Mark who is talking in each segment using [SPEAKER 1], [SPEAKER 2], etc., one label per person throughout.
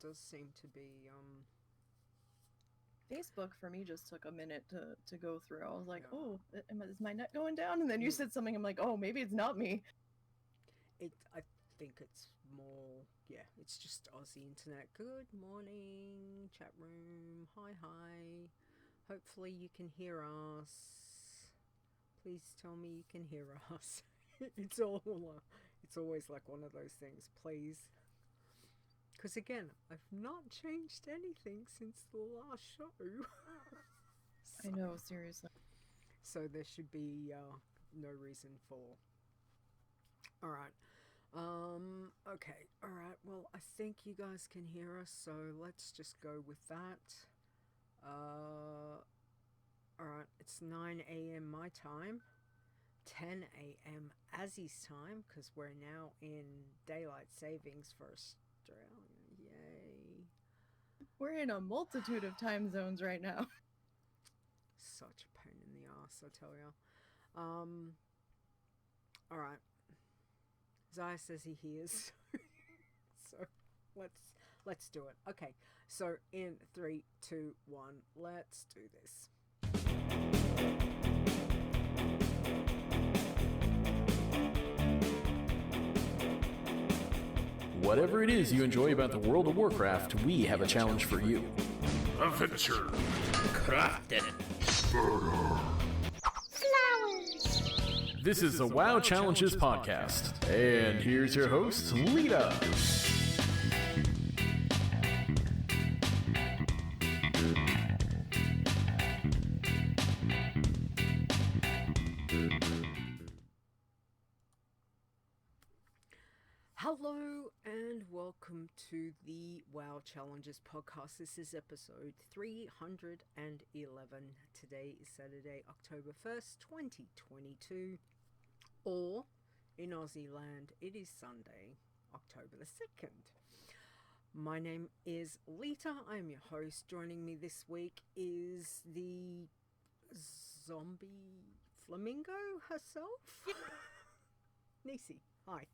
[SPEAKER 1] does seem to be
[SPEAKER 2] Facebook for me just took a minute to go through. I was like, oh, is my net going down? And then you said something, I'm like, oh, maybe it's not me.
[SPEAKER 1] I think it's more, it's just Aussie internet. Good morning, chat room. Hi. Hopefully you can hear us. Please tell me you can hear us. It's always like one of those things, please. Because again, I've not changed anything since the last show.
[SPEAKER 2] I know, seriously.
[SPEAKER 1] So there should be no reason for... Alright. Okay. Alright, well, I think you guys can hear us, so let's just go with that. Alright, it's 9 a.m. my time. 10 a.m. Aussie's time, because we're now in daylight savings for Australia. Yay.
[SPEAKER 2] We're in a multitude of time zones right now.
[SPEAKER 1] Such a pain in the ass, I tell ya. Alright. Zaya says he hears. So let's do it. Okay, so in 3, 2, 1, let's do this.
[SPEAKER 3] Whatever it is you enjoy about the World of Warcraft, we have a challenge for you.
[SPEAKER 4] Adventure.
[SPEAKER 5] Crafting.
[SPEAKER 4] Flowers.
[SPEAKER 3] This is the WoW Challenges podcast. And here's your host, Leeta.
[SPEAKER 1] Hello and welcome to the WoW Challenges podcast. This is episode 311. Today is Saturday, October 1st, 2022. Or, in Aussie land, it is Sunday, October the 2nd. My name is Leeta. I am your host. Joining me this week is the zombie flamingo herself. Nisi, hi.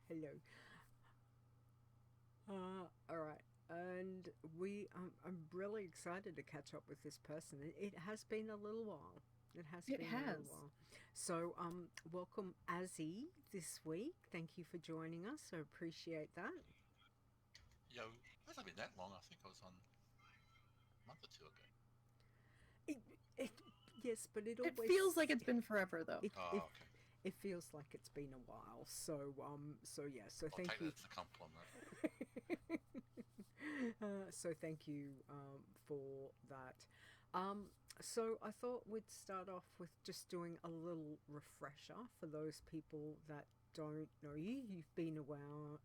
[SPEAKER 1] Hello. Alright, and I'm really excited to catch up with this person. It has been a little while. It has. A little while. So, welcome Azzy this week. Thank you for joining us. I appreciate that.
[SPEAKER 5] Yo, it hasn't been that long. I think I was on a month or two ago.
[SPEAKER 1] Yes, but it always...
[SPEAKER 2] It feels like it's been forever, though.
[SPEAKER 5] Okay.
[SPEAKER 1] It feels like it's been a while, so thank you.
[SPEAKER 5] I'll take that as a compliment.
[SPEAKER 1] So thank you for that. So I thought we'd start off with just doing a little refresher for those people that don't know you. You've been around.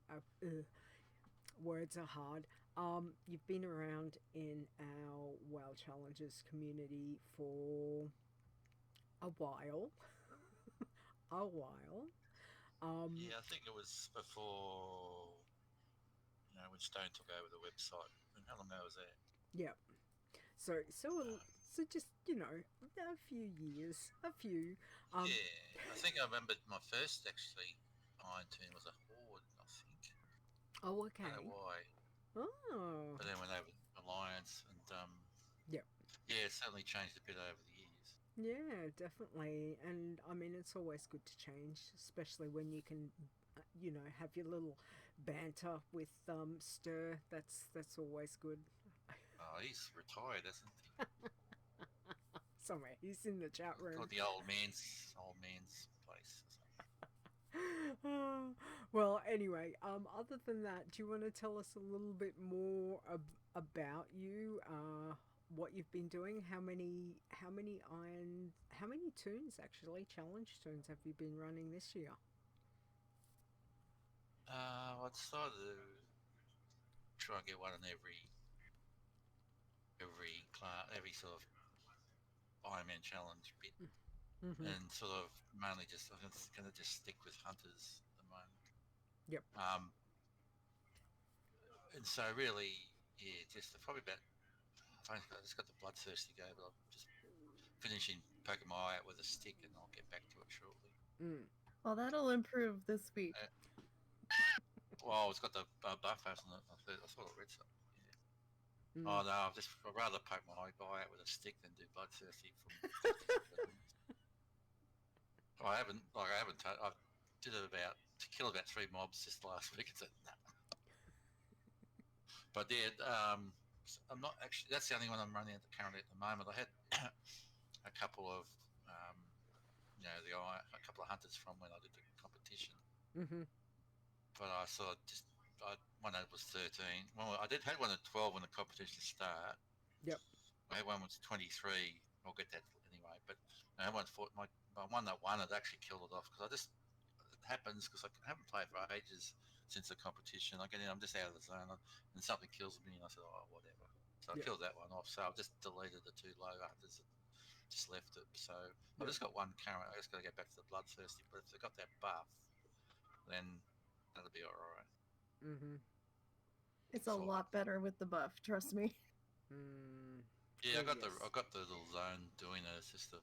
[SPEAKER 1] Words are hard. You've been around in our WoW Challenges community for a while.
[SPEAKER 5] Yeah, I think it was before, when Stone took over the website. And how long ago was that?
[SPEAKER 1] Yeah. So just, a few years. Yeah,
[SPEAKER 5] I think I remember my first, actually, Iron Tomb was a Horde, I think.
[SPEAKER 1] Oh, okay.
[SPEAKER 5] I don't know why.
[SPEAKER 1] Oh.
[SPEAKER 5] But then when they were Alliance, and, yeah, it certainly changed a bit over the years.
[SPEAKER 1] Yeah, definitely. And I mean, it's always good to change, especially when you can, have your little banter with Stir. That's always good.
[SPEAKER 5] Oh, he's retired, isn't he?
[SPEAKER 1] Somewhere. He's in the chat room.
[SPEAKER 5] Called the old man's place.
[SPEAKER 1] Well, anyway, other than that, do you want to tell us a little bit more about you? What you've been doing? How many tunes, actually, challenge tunes, have you been running this year?
[SPEAKER 5] I decided to try and get one in every class, every sort of Iron Man challenge bit, and sort of mainly just I'm going to just stick with hunters at the moment.
[SPEAKER 1] Yep.
[SPEAKER 5] And so really, just probably about. I just got the bloodthirsty go, but I'm just finishing poking my eye out with a stick, and I'll get back to it shortly.
[SPEAKER 2] Well, that'll improve this week.
[SPEAKER 5] Well, it's got the buff, hasn't it? I thought I read something. Yeah. Oh no, I'd rather poke my eye out with a stick than do bloodthirsty from. I did it to kill about 3 mobs just last week. It's nah. But yeah, I'm not actually. That's the only one I'm running currently at the moment. I had a couple of, a couple of hunters from when I did the competition.
[SPEAKER 1] Mm-hmm.
[SPEAKER 5] But one that was 13. Well, I had one at 12 when the competition started.
[SPEAKER 1] Yep.
[SPEAKER 5] I had one was 23. I'll get that anyway. But I had one my one that won it actually killed it off because it happens because I haven't played for ages since the competition. I get in, I'm just out of the zone, and something kills me, and I said, oh, whatever. So I killed that one off. So I've just deleted the 2 low hunters and just left it. So I've just got one current. I just got to get back to the bloodthirsty. But if they got that buff, then that'll be all right.
[SPEAKER 1] Mm-hmm.
[SPEAKER 2] It's a lot better with the buff, trust me.
[SPEAKER 1] Mm.
[SPEAKER 5] Yeah,
[SPEAKER 1] Oh,
[SPEAKER 5] I got the little zone doing it. It's just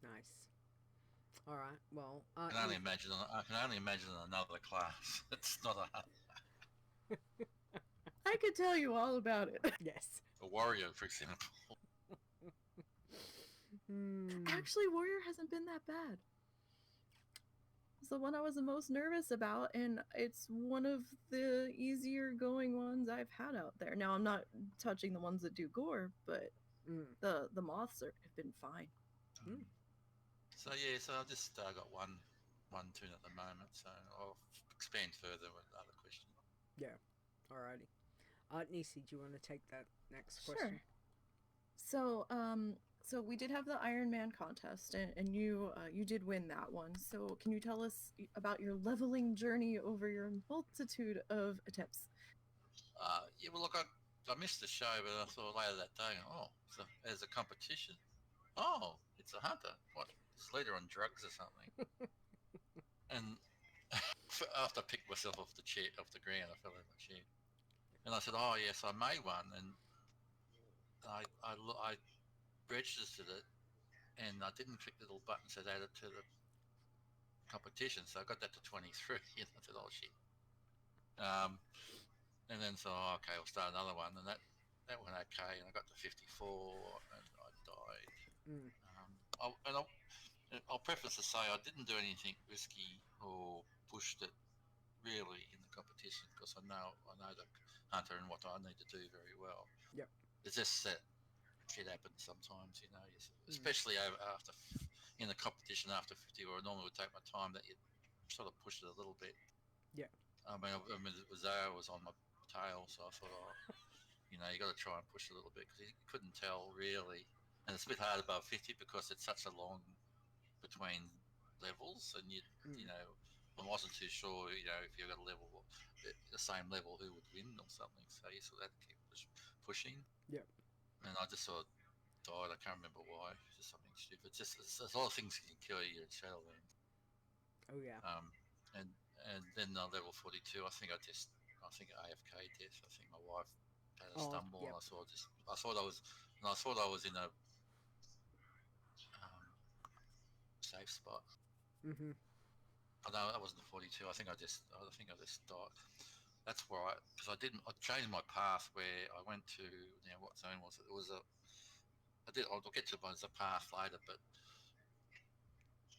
[SPEAKER 1] Nice. All right. Well,
[SPEAKER 5] I can only imagine another class. It's not a hunter.
[SPEAKER 2] I could tell you all about it.
[SPEAKER 1] Yes.
[SPEAKER 5] A warrior, for example.
[SPEAKER 2] Actually, warrior hasn't been that bad. It's the one I was the most nervous about, and it's one of the easier going ones I've had out there. Now, I'm not touching the ones that do gore, but the moths have been fine.
[SPEAKER 5] So yeah, so I've just got one tune at the moment, so I'll expand further with other questions.
[SPEAKER 1] Yeah. Alrighty. Nisi, do you want to take that next question?
[SPEAKER 2] Sure. So we did have the Iron Man contest, and you did win that one. So can you tell us about your leveling journey over your multitude of attempts?
[SPEAKER 5] Yeah, well, look, I missed the show, but I thought later that day, so there's a competition. Oh, it's a hunter. What? Is Leeta on drugs or something? And after I picked myself off the ground, I fell out of my chair. And I said, oh yes, I made one, and I registered it, and I didn't click the little button that said add it to the competition, so I got that to 23, and I said, oh shit. And then okay, I'll start another one, and that went okay, and I got to 54, and I died. I'll preface to say I didn't do anything risky or pushed it really in the competition because I know the hunter and what I need to do very well.
[SPEAKER 1] Yep.
[SPEAKER 5] It's just that shit happens sometimes, especially after in the competition after 50, where I normally would take my time. That you sort of pushed it a little bit.
[SPEAKER 1] Yeah.
[SPEAKER 5] I mean, Zao was on my tail, so I thought, you got to try and push a little bit because he couldn't tell really, and it's a bit hard above 50 because it's such a long between levels, and I wasn't too sure, if you got a level the same level who would win or something. So you sort of had to keep pushing.
[SPEAKER 1] Yep.
[SPEAKER 5] And I just sort of died. I can't remember why. It's just something stupid. There's a lot of things that can kill you in Shadowlands.
[SPEAKER 1] Oh yeah.
[SPEAKER 5] And then level 42. I think AFK death. I think my wife had a stumble, and I thought I was in a safe spot.
[SPEAKER 1] Mm-hmm.
[SPEAKER 5] Oh, no, that wasn't the 42. I think I just died. That's right, because I changed my path where I went to. What zone was it? It was I'll get to the path later, but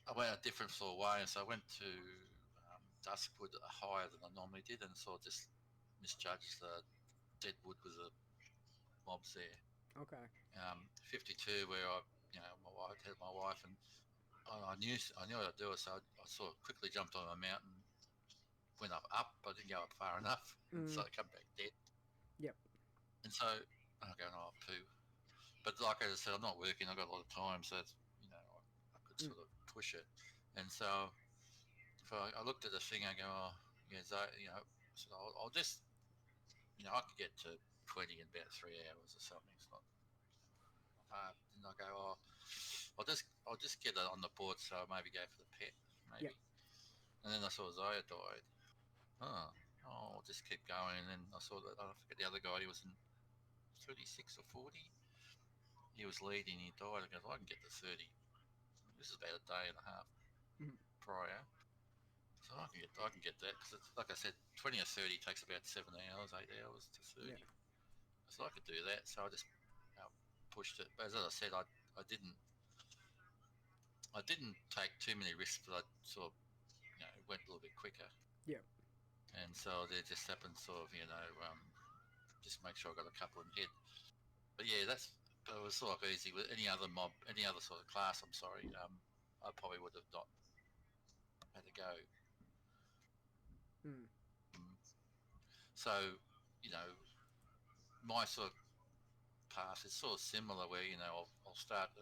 [SPEAKER 5] I went a different sort of way, and so I went to Duskwood higher than I normally did, and sort of just misjudged the Deadwood with the mobs there.
[SPEAKER 1] Okay.
[SPEAKER 5] 52 where I had my wife, and I knew what I'd do it, so I sort of quickly jumped on a mountain, went up, but I didn't go up far enough, so I come back dead.
[SPEAKER 1] Yep.
[SPEAKER 5] And so I'm going up too, but like I said, I'm not working. I've got a lot of time, so it's, I could sort of push it. And so if I looked at the thing, I go, so I'll just, I could get to 20 in about 3 hours or something. It's not hard. And I go, I'll just get it on the board, so I'll maybe go for the pet, maybe. Yep. And then I saw Zaya died. I'll just keep going. And then I saw that, I forget the other guy, he was in 36 or 40. He was leading, he died. I go, I can get to 30. This is about a day and a half prior. So I can get that because, like I said, 20 or 30 takes about 7 hours, 8 hours to 30.
[SPEAKER 1] Yeah.
[SPEAKER 5] So I could do that. So I just pushed it. But as I said, I didn't take too many risks, but I sort of went a little bit quicker.
[SPEAKER 1] Yeah.
[SPEAKER 5] And so there just happened sort of just make sure I got a couple in head. But yeah, it was sort of easy with any other mob, any other sort of class. I'm sorry, I probably would have not had to go.
[SPEAKER 1] Mm.
[SPEAKER 5] So, my sort of path is sort of similar where, I'll start,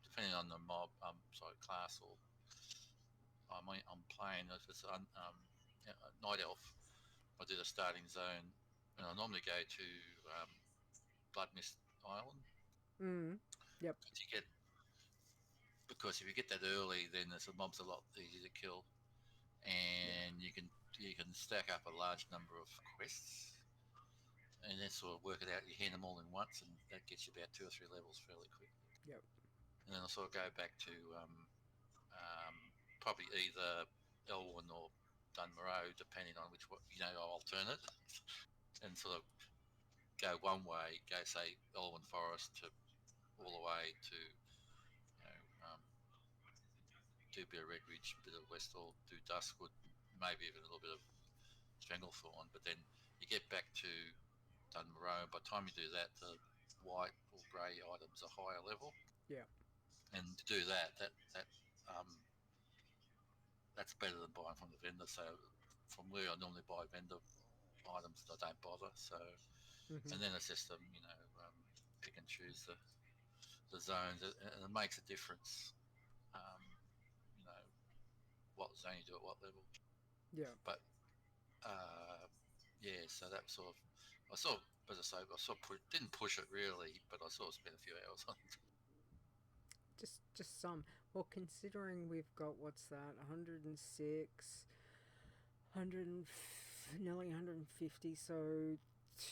[SPEAKER 5] depending on the mob, class or I'm playing, if it's Night Elf, I do the starting zone and I normally go to Blood Mist Island.
[SPEAKER 1] Mm. Yep.
[SPEAKER 5] Because if you get that early, then the mob's a lot easier to kill, and you can stack up a large number of quests, and then sort of work it out. You hand them all in once, and that gets you about 2 or 3 levels fairly quickly.
[SPEAKER 1] Yep.
[SPEAKER 5] And then I'll sort of go back to probably either Elwyn or Dunmoreau, depending on which one, I'll alternate, and sort of go one way, go say Elwyn Forest to all the way to do a bit of Redridge, a bit of Westall, do Duskwood, maybe even a little bit of Stranglethorn, but then you get back to Dunmoreau. By the time you do that, the white or grey items are higher level.
[SPEAKER 1] Yeah.
[SPEAKER 5] And to do that that's better than buying from the vendor. So from where I normally buy vendor items, I don't bother. So and then it's just pick and choose the zones, and it makes a difference. What zone you do at what level.
[SPEAKER 1] Yeah.
[SPEAKER 5] But yeah, so that sort of, as I say, didn't push it really, but I sort of spent a few hours on it.
[SPEAKER 1] Just some. Well, considering we've got what's that, 106, 100, nearly 150, so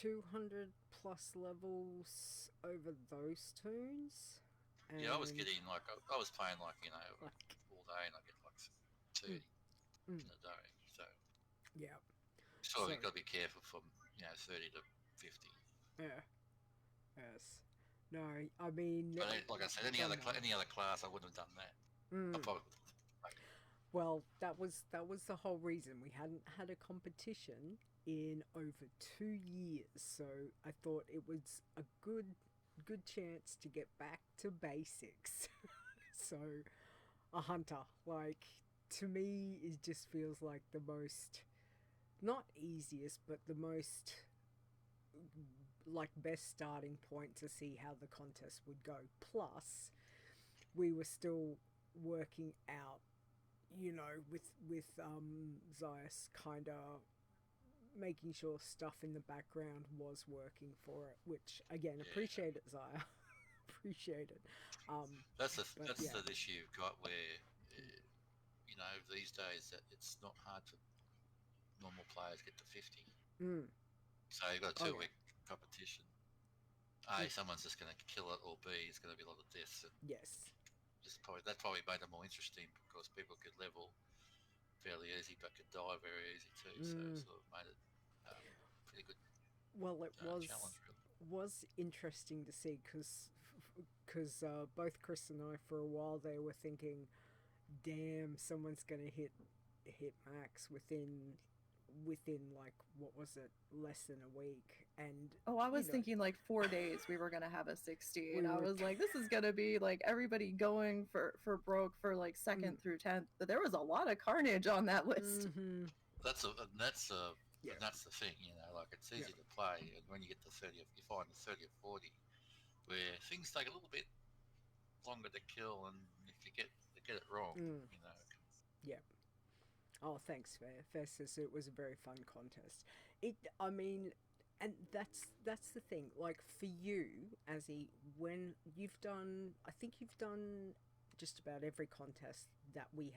[SPEAKER 1] 200 plus levels over those tunes. And
[SPEAKER 5] Yeah, I was getting I was playing all day, and I get 30 in a day. So
[SPEAKER 1] yeah.
[SPEAKER 5] so you've got to be careful from 30 to 50.
[SPEAKER 1] Yeah. Yes. No, I mean,
[SPEAKER 5] but like I said, any other class, I wouldn't have done that. I probably would have.
[SPEAKER 1] Well, that was the whole reason. We hadn't had a competition in over 2 years, so I thought it was a good chance to get back to basics. So a hunter, to me, it just feels like the most, not easiest, but the most best starting point to see how the contest would go. Plus we were still working out, with Zaius kind of making sure stuff in the background was working for it, which again, appreciate it, Zaya. Appreciate it.
[SPEAKER 5] That's the issue you've got where these days that it's not hard for normal players get to 50. So you've got a 2-week competition. A, someone's just going to kill it, or B, it's going to be a lot of deaths. And
[SPEAKER 1] yes.
[SPEAKER 5] That probably made it more interesting because people could level fairly easy, but could die very easy too. So it sort of made it pretty good.
[SPEAKER 1] Well, it
[SPEAKER 5] challenge, really.
[SPEAKER 1] was interesting to see because both Chris and I, for a while there, were thinking, damn, someone's going to hit max within what was it, less than a week. And
[SPEAKER 2] I was thinking 4 days we were gonna have a 60, and I was like, this is gonna be everybody going for broke for 2nd through 10th, but there was a lot of carnage on that list.
[SPEAKER 5] That's the thing, it's easy to play, and when you get to 30, you find the 30 or 40 where things take a little bit longer to kill, and if you get it wrong,
[SPEAKER 1] Yeah. Oh, thanks, Fair. Fair says it was a very fun contest. And that's the thing. For you, Azzy, when you've done, I think you've done just about every contest that we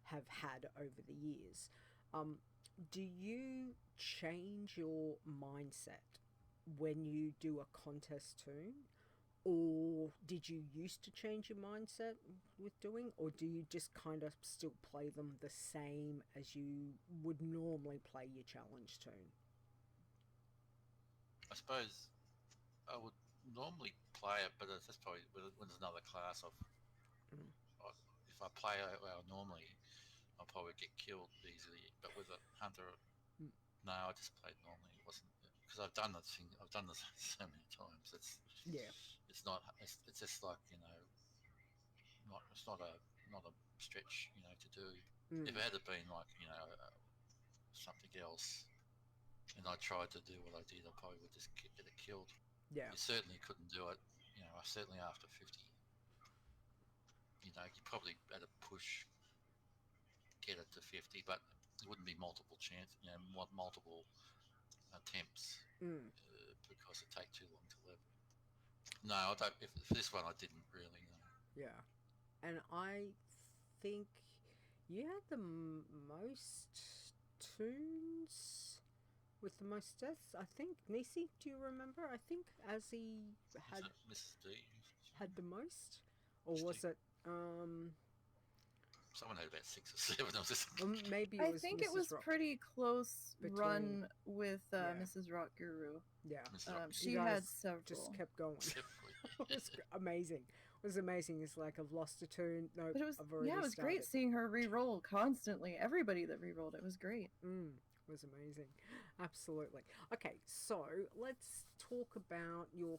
[SPEAKER 1] have had over the years. Do you change your mindset when you do a contest tune, or did you used to change your mindset with doing, or do you just kind of still play them the same as you would normally play your challenge tune?
[SPEAKER 5] I suppose I would normally play it, but that's probably when there's another class.
[SPEAKER 1] Mm.
[SPEAKER 5] If I play it well normally, I'll probably get killed easily. But with a hunter,
[SPEAKER 1] Mm.
[SPEAKER 5] no, I just played normally. It wasn't because I've done this thing. I've done this so many times.
[SPEAKER 1] Yeah.
[SPEAKER 5] It's not. It's just like not. It's not a stretch to do. If it had been like something else, and I tried to do what I did, I probably would just get it killed.
[SPEAKER 1] Yeah.
[SPEAKER 5] You certainly couldn't do it. I certainly after 50. You probably had a push get it to 50, but it wouldn't be multiple multiple attempts because it take too long to level. No, I don't. If this one, I didn't really know.
[SPEAKER 1] Yeah. And I think you had the most tunes with the most deaths. I think Nisi, do you remember? I think Azzy had
[SPEAKER 5] Mrs. D
[SPEAKER 1] had the most, or was it
[SPEAKER 5] someone had about 6 or 7. I was just
[SPEAKER 1] maybe it
[SPEAKER 2] I
[SPEAKER 1] was
[SPEAKER 2] think
[SPEAKER 1] Mrs.
[SPEAKER 2] it was
[SPEAKER 1] Rock.
[SPEAKER 2] pretty close
[SPEAKER 1] Between-
[SPEAKER 2] run with
[SPEAKER 1] yeah.
[SPEAKER 2] Mrs. Rock Guru.
[SPEAKER 1] Yeah.
[SPEAKER 5] Mrs. Rock.
[SPEAKER 2] She
[SPEAKER 1] You guys
[SPEAKER 2] had several.
[SPEAKER 1] just kept going.
[SPEAKER 5] Typically.
[SPEAKER 1] It was amazing. It was amazing. It's like I've lost a tune. No,
[SPEAKER 2] But it was
[SPEAKER 1] I've already
[SPEAKER 2] it was
[SPEAKER 1] started.
[SPEAKER 2] great seeing her re-roll constantly. Everybody that re-rolled it was great.
[SPEAKER 1] It was amazing. Absolutely. Okay, so let's talk about you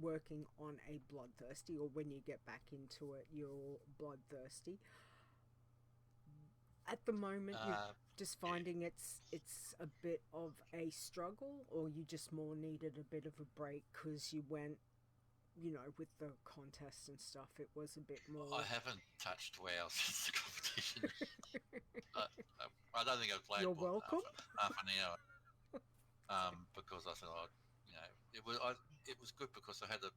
[SPEAKER 1] working on a Bloodthirsty, or when you get back into it, you're Bloodthirsty. At the moment, you're just finding it's a bit of a struggle, or you just more needed a bit of a break because you went, with the contest and stuff. It was a bit more.
[SPEAKER 5] I haven't touched WoW since the competition. I don't think I've played
[SPEAKER 1] You're
[SPEAKER 5] more
[SPEAKER 1] welcome.
[SPEAKER 5] than half an hour. Because I thought, it was good because I had a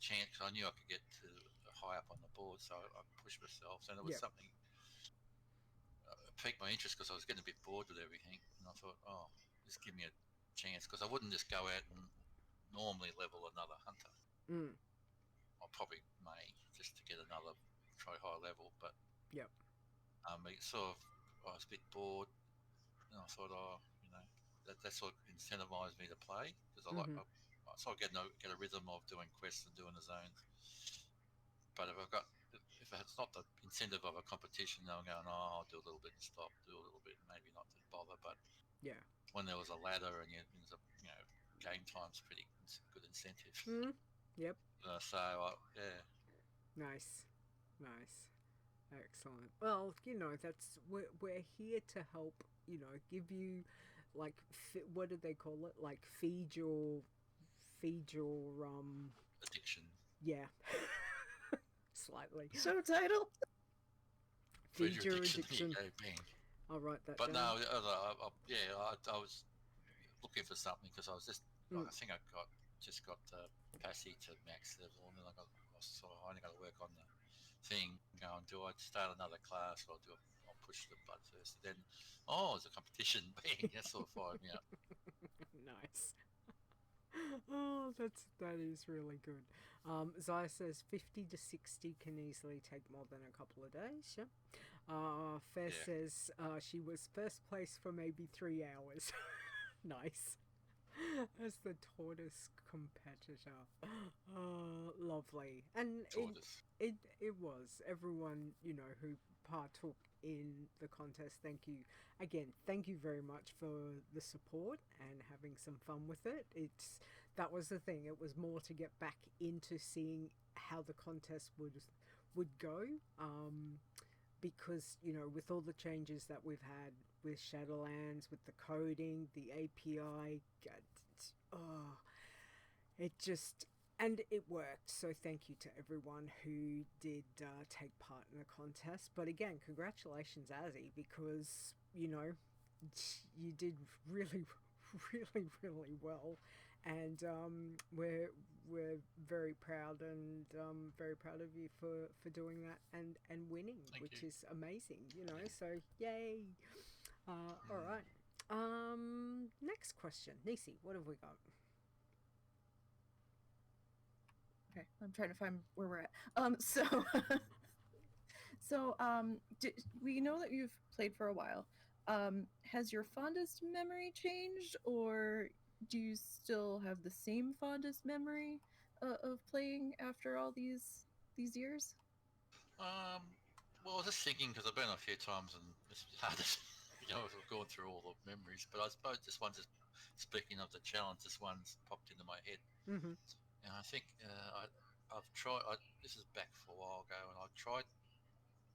[SPEAKER 5] chance. I knew I could get to high up on the board, so I pushed myself, and it was something. It piqued my interest because I was getting a bit bored with everything, and I thought, just give me a chance, because I wouldn't just go out and normally level another hunter. I probably may just to get another try high level, but
[SPEAKER 1] Yep.
[SPEAKER 5] it sort of I was a bit bored, and I thought, that sort of incentivized me to play because I like I sort of get a rhythm of doing quests and doing the zones. But if it's not the incentive of a competition, I'm going, I'll do a little bit and stop, do a little bit, and maybe not to bother. But
[SPEAKER 1] Yeah.
[SPEAKER 5] when there was a ladder and there's a game time's pretty good incentive.
[SPEAKER 1] Yep.
[SPEAKER 5] Yeah.
[SPEAKER 1] Nice. Excellent. Well, that's we're here to help. Give you like what do they call it? Like feed your
[SPEAKER 5] Addiction.
[SPEAKER 1] Yeah. Slightly.
[SPEAKER 2] Show title.
[SPEAKER 1] Feed your addiction.
[SPEAKER 5] Yeah, bang.
[SPEAKER 1] I'll write that
[SPEAKER 5] But
[SPEAKER 1] down.
[SPEAKER 5] no, I was looking for something because I was just I think I just got Passy to max level, and then I only got to work on the thing. Going, do I start another class or I'll push the blood first? And then, it's a competition. Bang! That sort of fired me up.
[SPEAKER 1] Nice. Oh, that is really good. Zaya says 50 to 60 can easily take more than a couple of days. Yeah. Fair says she was first place for maybe 3 hours. Nice. As the tortoise competitor. Lovely. And it was. Everyone, who partook in the contest, thank you. Again, thank you very much for the support and having some fun with it. That was the thing. It was more to get back into seeing how the contest would go. Because, with all the changes that we've had with Shadowlands, with the coding, the API, and it worked. So thank you to everyone who did take part in the contest. But again, congratulations, Azzy, because, you did really, really, really well. And we're very proud and very proud of you for doing that and winning, which is amazing, so yay. All right, next question. Nisi, what have we got?
[SPEAKER 2] Okay, I'm trying to find where we're at. We know that you've played for a while. Has your fondest memory changed, or do you still have the same fondest memory of playing after all these years?
[SPEAKER 5] Well, I was just thinking because I've been a few times and it's hard to, I've gone through all the memories. But I suppose this one's just speaking of the challenge. This one's popped into my head,
[SPEAKER 1] Mm-hmm.
[SPEAKER 5] and I think I've tried. This is back for a while ago, and I've tried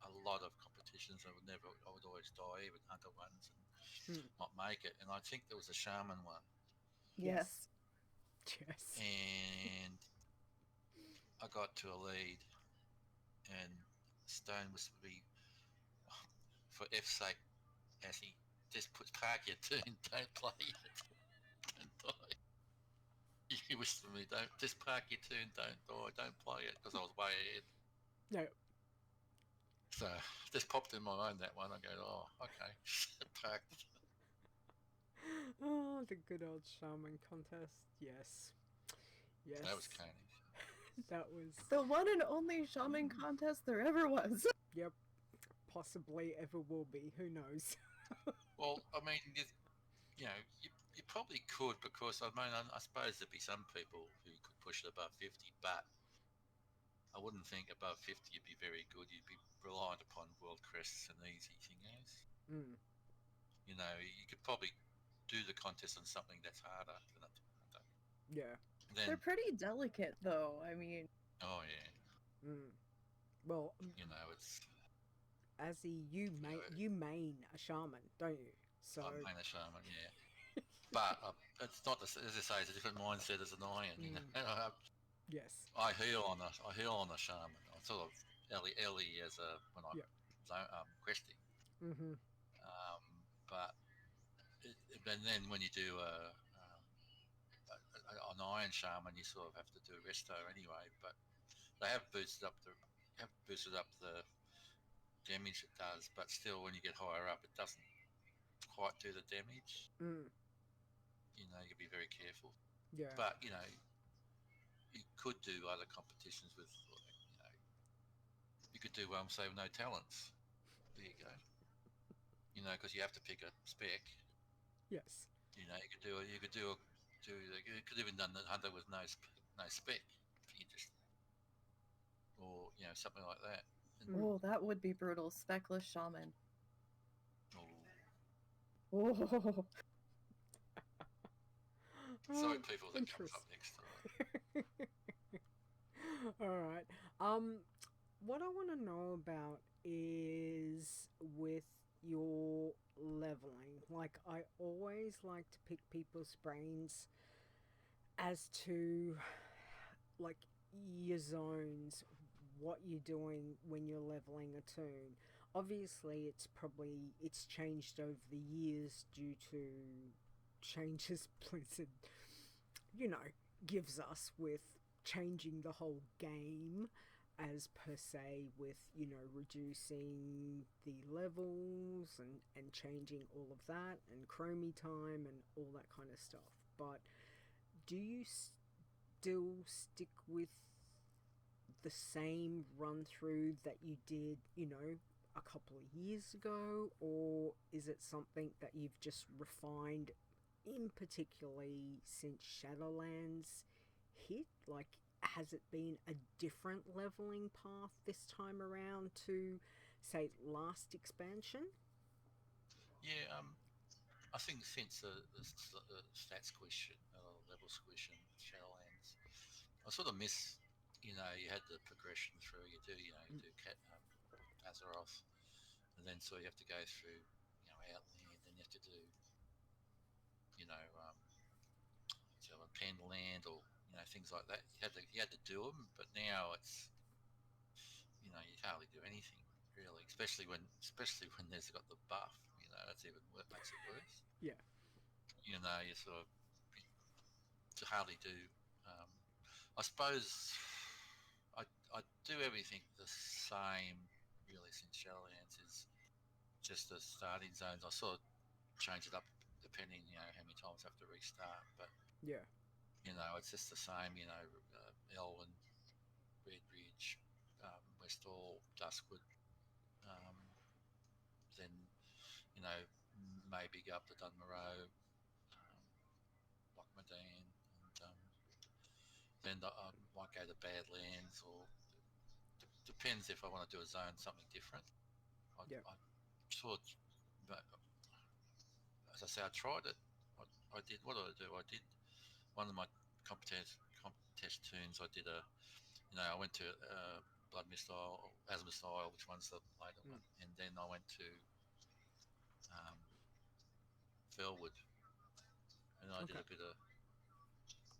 [SPEAKER 5] a lot of competitions. I would always die, even hunter ones, and
[SPEAKER 1] Mm.
[SPEAKER 5] not make it. And I think there was a shaman one,
[SPEAKER 2] Yes.
[SPEAKER 1] Yes.
[SPEAKER 5] and I got to a lead, and Stone was to be for F's sake, as he just puts park your turn, don't play it, don't die. He whispered to me, don't just park your turn, don't die, don't play it, because I was way ahead.
[SPEAKER 1] No.
[SPEAKER 5] So just popped in my mind that one. I go, oh, okay, parked.
[SPEAKER 1] Oh, the good old shaman contest. Yes. Yes.
[SPEAKER 5] That was Coney.
[SPEAKER 1] That was.
[SPEAKER 2] The one and only shaman contest there ever was.
[SPEAKER 1] Yep. Possibly ever will be. Who knows?
[SPEAKER 5] Well, I mean, you probably could, because I mean, I suppose there'd be some people who could push it above 50, but I wouldn't think above 50 you'd be very good. You'd be reliant upon world crests and easy thingos.
[SPEAKER 1] Mm.
[SPEAKER 5] You could probably do the contest on something that's harder than it.
[SPEAKER 1] Yeah.
[SPEAKER 5] Then,
[SPEAKER 2] They're pretty delicate, though. I mean,
[SPEAKER 5] oh yeah,
[SPEAKER 1] Well,
[SPEAKER 5] it's
[SPEAKER 1] Azzy, you main a shaman, don't you? So
[SPEAKER 5] I'm playing a shaman, yeah. But it's not as I say, it's a different mindset as an iron.
[SPEAKER 1] yes.
[SPEAKER 5] I heal on a shaman. I sort of Ellie as a when I'm
[SPEAKER 1] Yep.
[SPEAKER 5] questing.
[SPEAKER 1] Mm-hmm.
[SPEAKER 5] But and then when you do an iron shaman, you sort of have to do resto anyway. But they have boosted up the damage it does. But still, when you get higher up, it doesn't quite do the damage.
[SPEAKER 1] Mm.
[SPEAKER 5] You can be very careful.
[SPEAKER 1] Yeah.
[SPEAKER 5] But you could do other competitions with, you could do say with no talents. There you go. Because you have to pick a spec.
[SPEAKER 1] Yes.
[SPEAKER 5] You could even done the hunter with no spec. You just, or something like that. And,
[SPEAKER 2] oh, that would be brutal. Speckless shaman.
[SPEAKER 5] oh,
[SPEAKER 2] Oh.
[SPEAKER 5] sorry, people, that comes up next.
[SPEAKER 1] All right. What I want to know about is with your leveling. Like, I always like to pick people's brains as to, like, your zones, what you're doing when you're leveling a toon. Obviously, it's changed over the years due to changes Blizzard, gives us with changing the whole game as per se, with reducing the levels and changing all of that and chromie time and all that kind of stuff. But do you still stick with the same run through that you did a couple of years ago, or is it something that you've just refined in particularly since Shadowlands hit? Like, has it been a different leveling path this time around to, say, last expansion?
[SPEAKER 5] Yeah, I think since the stats question, levels question, Shadowlands, I sort of miss. You had the progression through. You do Cat Azeroth, and then so you have to go through, Outland, then you have to do, so a Penland or things like that. You had to do them, but now it's, you hardly do anything really, especially when there's got the buff. That's even makes it worse.
[SPEAKER 1] Yeah.
[SPEAKER 5] You sort of to hardly do. I suppose I do everything the same really since Shadowlands is just the starting zones. I sort of change it up depending how many times I have to restart, but
[SPEAKER 1] Yeah.
[SPEAKER 5] it's just the same. Elwyn, Westall, Duskwood, then maybe go up to Dunmoreau, Lochmadine, and then I might go to Badlands, or depends if I want to do a zone something different. I sort of, but as I say, I tried it. I did. What did I do? I did one of my contest tunes. I did I went to Blood Mist Isle, Azimuth Isle, which one's the later one, and then I went to Felwood, and I did a bit of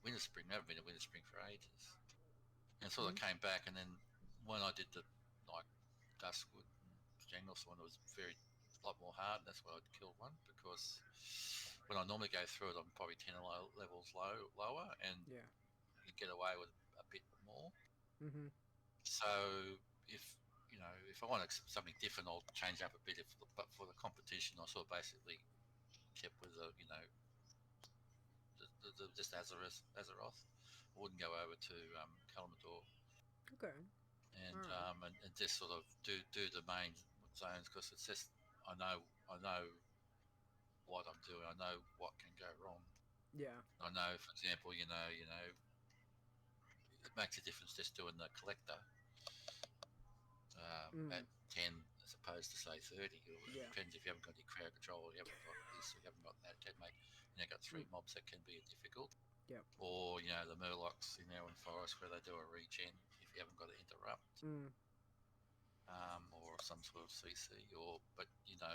[SPEAKER 5] Winter Spring. I haven't been to Winter Spring for ages, and sort of came back. And then when I did the Duskwood and General one, it was a lot more hard. And that's why I'd killed one, because when I normally go through it, I'm probably 10 levels lower, and you get away with a bit more.
[SPEAKER 1] Mm-hmm.
[SPEAKER 5] So if I want something different, I'll change up a bit. But for the competition, I sort of basically kept with just Azeroth. I wouldn't go over to Kalimdor.
[SPEAKER 1] Okay.
[SPEAKER 5] And just sort of do the main zones, because it's just I know what I'm doing. I know what can go wrong.
[SPEAKER 1] Yeah.
[SPEAKER 5] I know, for example, it makes a difference just doing the collector at 10 as opposed to say 30. It depends if you haven't got any crowd control, or you haven't got this, or you haven't got that. It make got 3 mobs that can be difficult.
[SPEAKER 1] Yep.
[SPEAKER 5] Or the Murlocs in Forest, where they do a regen if you haven't got to interrupt. Or some sort of CC, but you can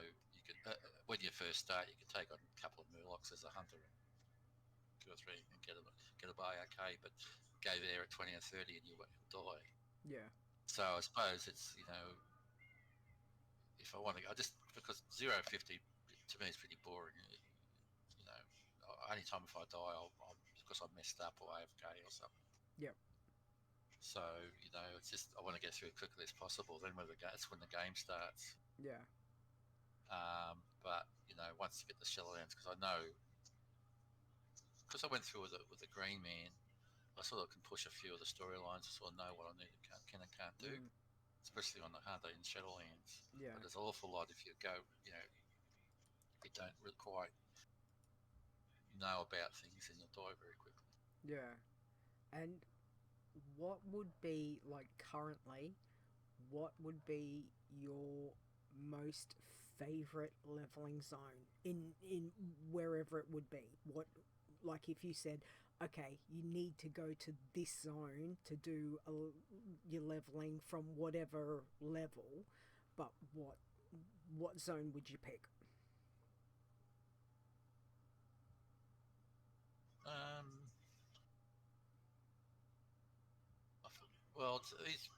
[SPEAKER 5] when you first start, you can take on a couple of Murlocs as a hunter, and 2 or 3, and get away okay. But go there at 20 or 30, and you'll die.
[SPEAKER 2] Yeah.
[SPEAKER 5] So I suppose it's if I want to, because 0-50 to me is pretty boring. Only time if I die, I'll because I messed up or AFK or something.
[SPEAKER 1] Yep.
[SPEAKER 5] So it's just I want to get through as quickly as possible. Then that's when the game starts.
[SPEAKER 1] Yeah.
[SPEAKER 5] But once you get the Shadowlands, because I know, because I went through with the Green Man, I sort of can push a few of the storylines. I sort of know what I need to can and can't do, especially on the Hunter in Shadowlands.
[SPEAKER 1] Yeah.
[SPEAKER 5] But there's an awful lot if you go, if you don't really quite know about things, and you'll die very quickly.
[SPEAKER 1] Yeah. And what would be, currently, what would be your most favorite leveling zone in wherever it would be? What, if you said, okay, you need to go to this zone to do your leveling from whatever level, but what zone would you pick?
[SPEAKER 5] Well, it's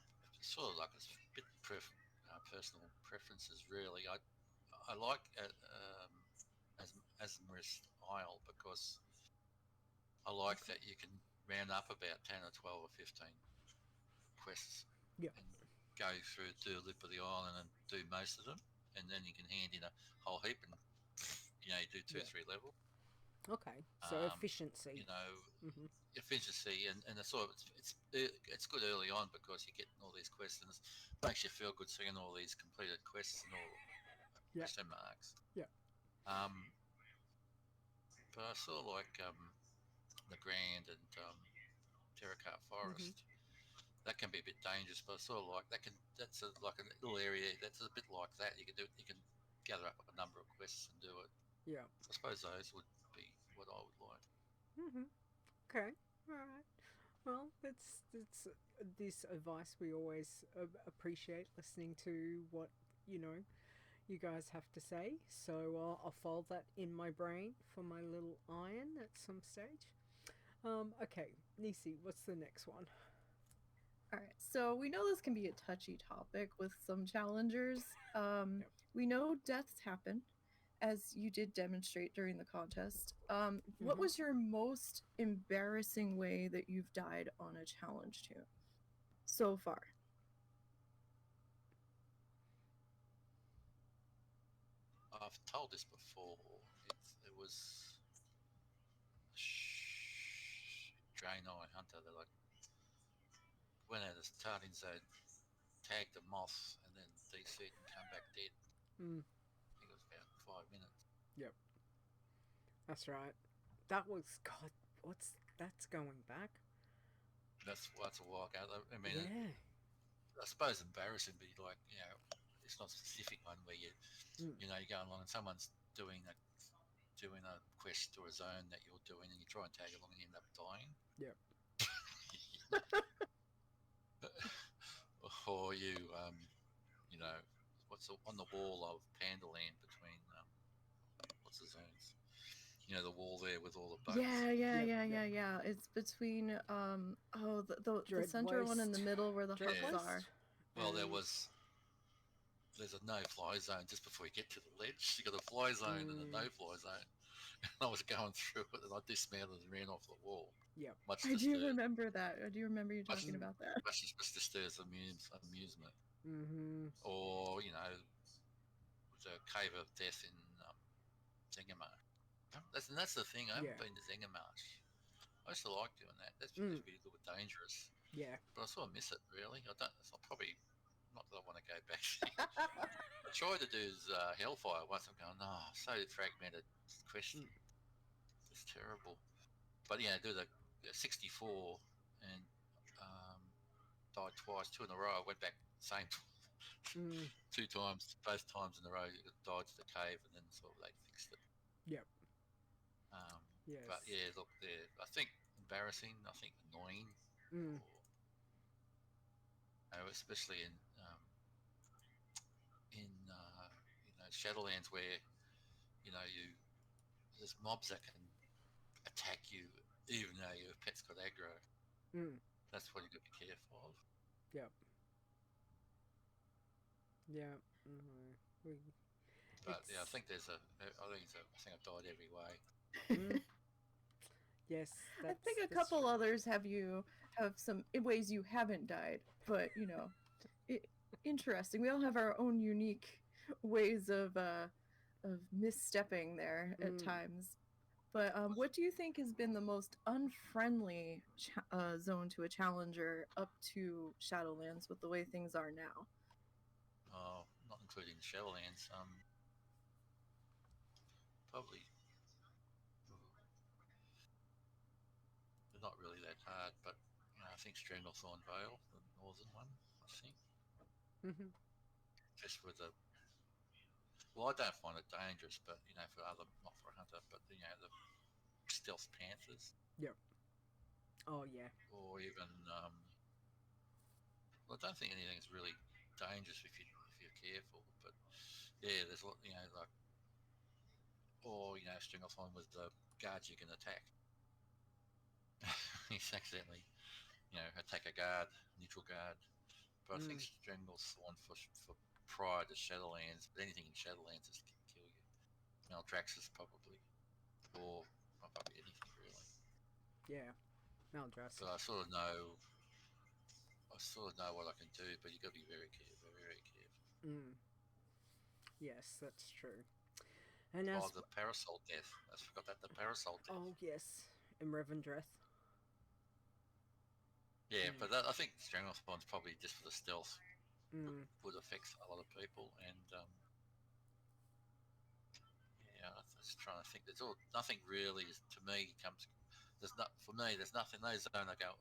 [SPEAKER 5] sort of it's a bit personal preferences, really. I like Asmrist Isle, because I like that you can round up about 10 or 12 or 15 quests, and go through, do a lip of the island and do most of them, and then you can hand in a whole heap, and you do 2 or 3 levels.
[SPEAKER 1] Okay, so efficiency.
[SPEAKER 5] Efficiency, and it's sort of it's good early on, because you're getting all these quests, and it makes you feel good seeing all these completed quests and all question marks.
[SPEAKER 1] Yeah.
[SPEAKER 5] But I sort of like the Grand and Terracar Forest. That can be a bit dangerous, but I sort of like that. That's like a little area that's a bit like that. You can gather up a number of quests and do it.
[SPEAKER 1] Yeah.
[SPEAKER 5] I suppose those would be what I would like.
[SPEAKER 1] Okay. All right. Well, that's this advice we always appreciate listening to what you guys have to say. So I'll fold that in my brain for my little iron at some stage. Okay, Nisi, what's the next one?
[SPEAKER 2] All right, so we know this can be a touchy topic with some challengers. We know deaths happen, as you did demonstrate during the contest. What was your most embarrassing way that you've died on a challenge to so far?
[SPEAKER 5] I've told this before. It was Draenei Hunter that I went out of starting zone tagged a moth and then DC'd and come back dead.
[SPEAKER 1] Mm.
[SPEAKER 5] I think it was about 5 minutes.
[SPEAKER 1] Yep. That's right. That was God. That's going back?
[SPEAKER 5] That's a while ago. I mean,
[SPEAKER 1] Yeah.
[SPEAKER 5] I suppose embarrassing, but like it's not a specific one where you
[SPEAKER 1] Mm.
[SPEAKER 5] you're going along and someone's doing a quest or a zone that you're doing, and you try and tag along and you end up dying.
[SPEAKER 1] Yep.
[SPEAKER 5] Or what's on the wall of Pandaland between what's the zones? The wall there with all the bugs.
[SPEAKER 2] Yeah. It's between the center one in the middle where the
[SPEAKER 1] Dread
[SPEAKER 2] hubs
[SPEAKER 1] Waste?
[SPEAKER 2] are.
[SPEAKER 5] Well, there's a no-fly zone just before you get to the ledge. You got a fly zone and a no-fly zone. And I was going through it, and I dismounted and ran off the wall.
[SPEAKER 1] Yep.
[SPEAKER 2] I do remember that. I do remember you talking about that.
[SPEAKER 5] Much just stirs amusement.
[SPEAKER 1] Mm-hmm.
[SPEAKER 5] Or the Cave of Death in Zengamarsh. That's the thing. I haven't been to Zengamarsh. I used to like doing that. That's really good but dangerous.
[SPEAKER 1] Yeah.
[SPEAKER 5] But I sort of miss it, really. I don't. It's probably not that I want to go back there. I tried to do Hellfire once. I'm going, no, so fragmented. This question. It's terrible. But do the 64 and died twice, 2 in a row. I went back same 2 times, both times in a row. Died to the cave, and then sort of they fixed it.
[SPEAKER 1] Yep. Yes.
[SPEAKER 5] But yeah, look, I think embarrassing. I think annoying. Or, especially in Shadowlands where there's mobs that can attack you even though your pet's got aggro. That's what you've got to be careful of.
[SPEAKER 1] Yep. Yeah.
[SPEAKER 5] But yeah, I think I think I've died every way.
[SPEAKER 1] Yes.
[SPEAKER 2] I think a couple others have some ways you haven't died, but interesting. We all have our own unique ways of misstepping there at times. But what do you think has been the most unfriendly zone to a challenger up to Shadowlands with the way things are now?
[SPEAKER 5] Not including Shadowlands. Probably. They're not really that hard, but I think Stranglethorn Vale, the northern one, I think. Just with well, I don't find it dangerous, but not for a hunter, but the stealth panthers.
[SPEAKER 1] Yep. Oh yeah.
[SPEAKER 5] Or even well, I don't think anything's really dangerous if you're careful, but yeah, there's a lot, like, or Stranglethorn with the guards you can attack. He's accidentally, attack a guard, neutral guard. But I think Stranglethorn for prior to Shadowlands, but anything in Shadowlands can kill you. Maldraxxus probably, or probably anything really.
[SPEAKER 1] Yeah, Maldraxxus.
[SPEAKER 5] But I sort of know what I can do, but you got to be very careful, very careful.
[SPEAKER 1] Yes, that's true. And
[SPEAKER 5] the Parasol Death. I forgot that, the Parasol Death.
[SPEAKER 1] Oh yes, in Revendreth.
[SPEAKER 5] Yeah, but I think Stranglethorn's probably just for the stealth. Would affect a lot of people, and I was trying to think. There's nothing really to me comes. There's nothing. No zone I go,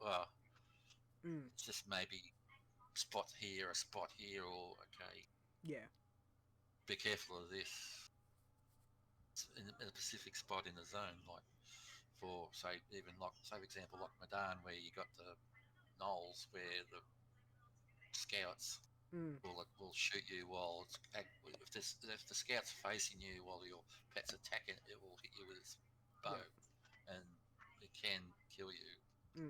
[SPEAKER 5] it's just maybe a spot here, or okay. Yeah. Be careful of this in a specific spot in the zone, like for say for example, like Medan, where you got the knolls where the scouts will shoot you while if the scout's facing you while your pet's attacking, it will hit you with its bow, and it can kill you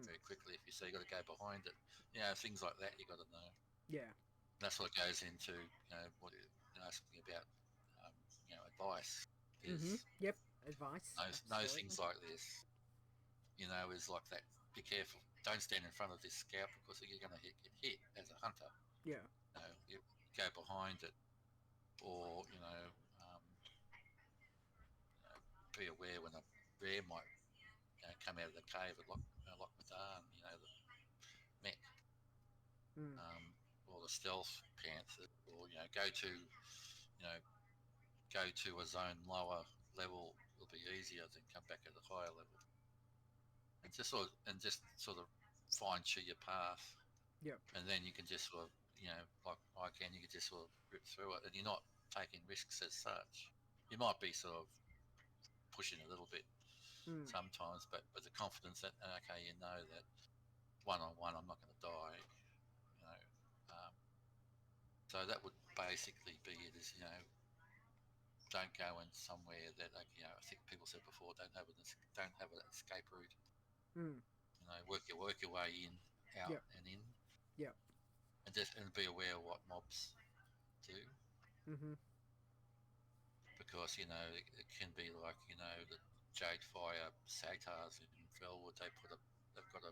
[SPEAKER 5] very quickly if you got to go behind it. Things like that you got to know.
[SPEAKER 1] Yeah,
[SPEAKER 5] that's what goes into what you're asking about. Advice is
[SPEAKER 1] advice.
[SPEAKER 5] Know things like this. Is like that. Be careful. Don't stand in front of this scout because you're going to get hit as a hunter.
[SPEAKER 1] Yeah.
[SPEAKER 5] You go behind it, or be aware when a bear might come out of the cave and lock Medan, the mech, or or the stealth panther, or go to a zone lower level. It'll be easier than come back at a higher level, and just sort of fine tune your path.
[SPEAKER 1] Yep.
[SPEAKER 5] And then you can just sort of, like I can, you can just sort of rip through it, and you're not taking risks as such. You might be sort of pushing a little bit sometimes, but with the confidence that okay, that one-on-one I'm not going to die. So that would basically be it. Is don't go in somewhere that I think people said before don't have an escape route. Work your way in, out,
[SPEAKER 1] Yep.
[SPEAKER 5] and in.
[SPEAKER 1] Yep.
[SPEAKER 5] And be aware of what mobs do. Because it can be like the Jade Fire Satars in Felwood. They've got a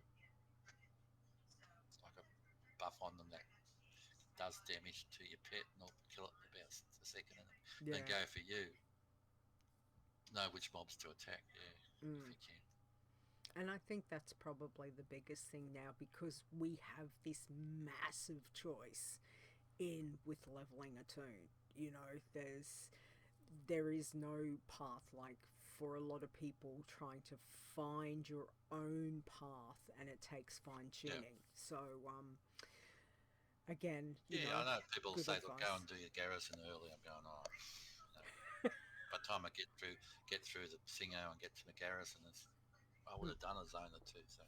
[SPEAKER 5] buff on them that does damage to your pet and will kill it in about a second, and then go for you. Know which mobs to attack, if you can.
[SPEAKER 1] And I think that's probably the biggest thing now, because we have this massive choice with leveling a toon. There is no path, like for a lot of people trying to find your own path, and it takes fine tuning. So again,
[SPEAKER 5] I know people say,
[SPEAKER 1] advice.
[SPEAKER 5] "Look, go and do your garrison early." I'm going, by the time I get through the Singo and get to the garrison, I would have done a zone or two. So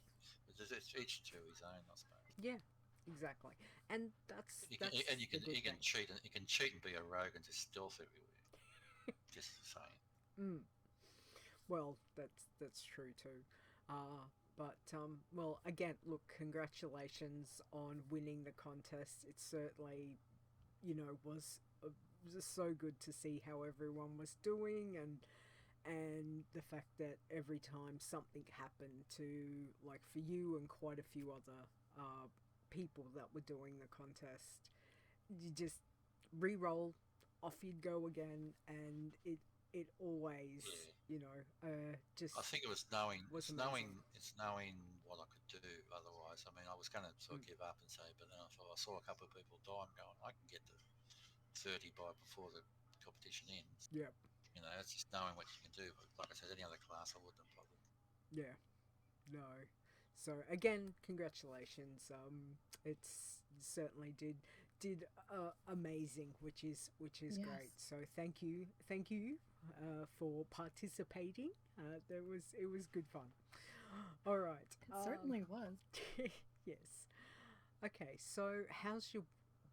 [SPEAKER 5] it's each to his own, I suppose.
[SPEAKER 1] Yeah, exactly. And
[SPEAKER 5] you can cheat and be a rogue and just stealth everywhere. Just saying.
[SPEAKER 1] Well, that's true too. But well, again, look, congratulations on winning the contest. It certainly, was so good to see how everyone was doing, and the fact that every time something happened to, like, for you and quite a few other people that were doing the contest, you just re-roll, off you'd go again, and it always, just.
[SPEAKER 5] I think it was knowing what I could do. Otherwise, I mean, I was going to sort of give up and say, but then I saw a couple of people die. I'm going, I can get to 30 before the competition ends.
[SPEAKER 1] Yep.
[SPEAKER 5] It's just knowing what you can do. But like I said, any other class, I wouldn't have bothered.
[SPEAKER 1] Yeah. No. So again, congratulations. It's certainly did amazing, which is
[SPEAKER 2] Yes.
[SPEAKER 1] great. So thank you for participating. It was good fun. All right.
[SPEAKER 2] It certainly was.
[SPEAKER 1] Yes. Okay. So how's your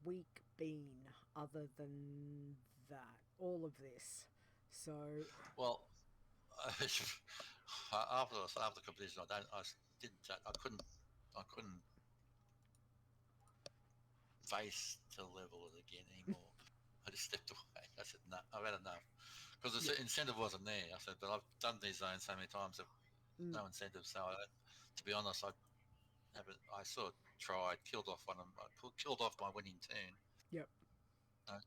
[SPEAKER 1] week been, other than that? All of this. So.
[SPEAKER 5] Well, after the competition, I couldn't face to level it again anymore. I just stepped away. I said, no, I've had enough. Because the incentive wasn't there. I said, but I've done these zones so many times, no incentive. So, to be honest, I sort of tried, killed off my winning turn.
[SPEAKER 1] Yep.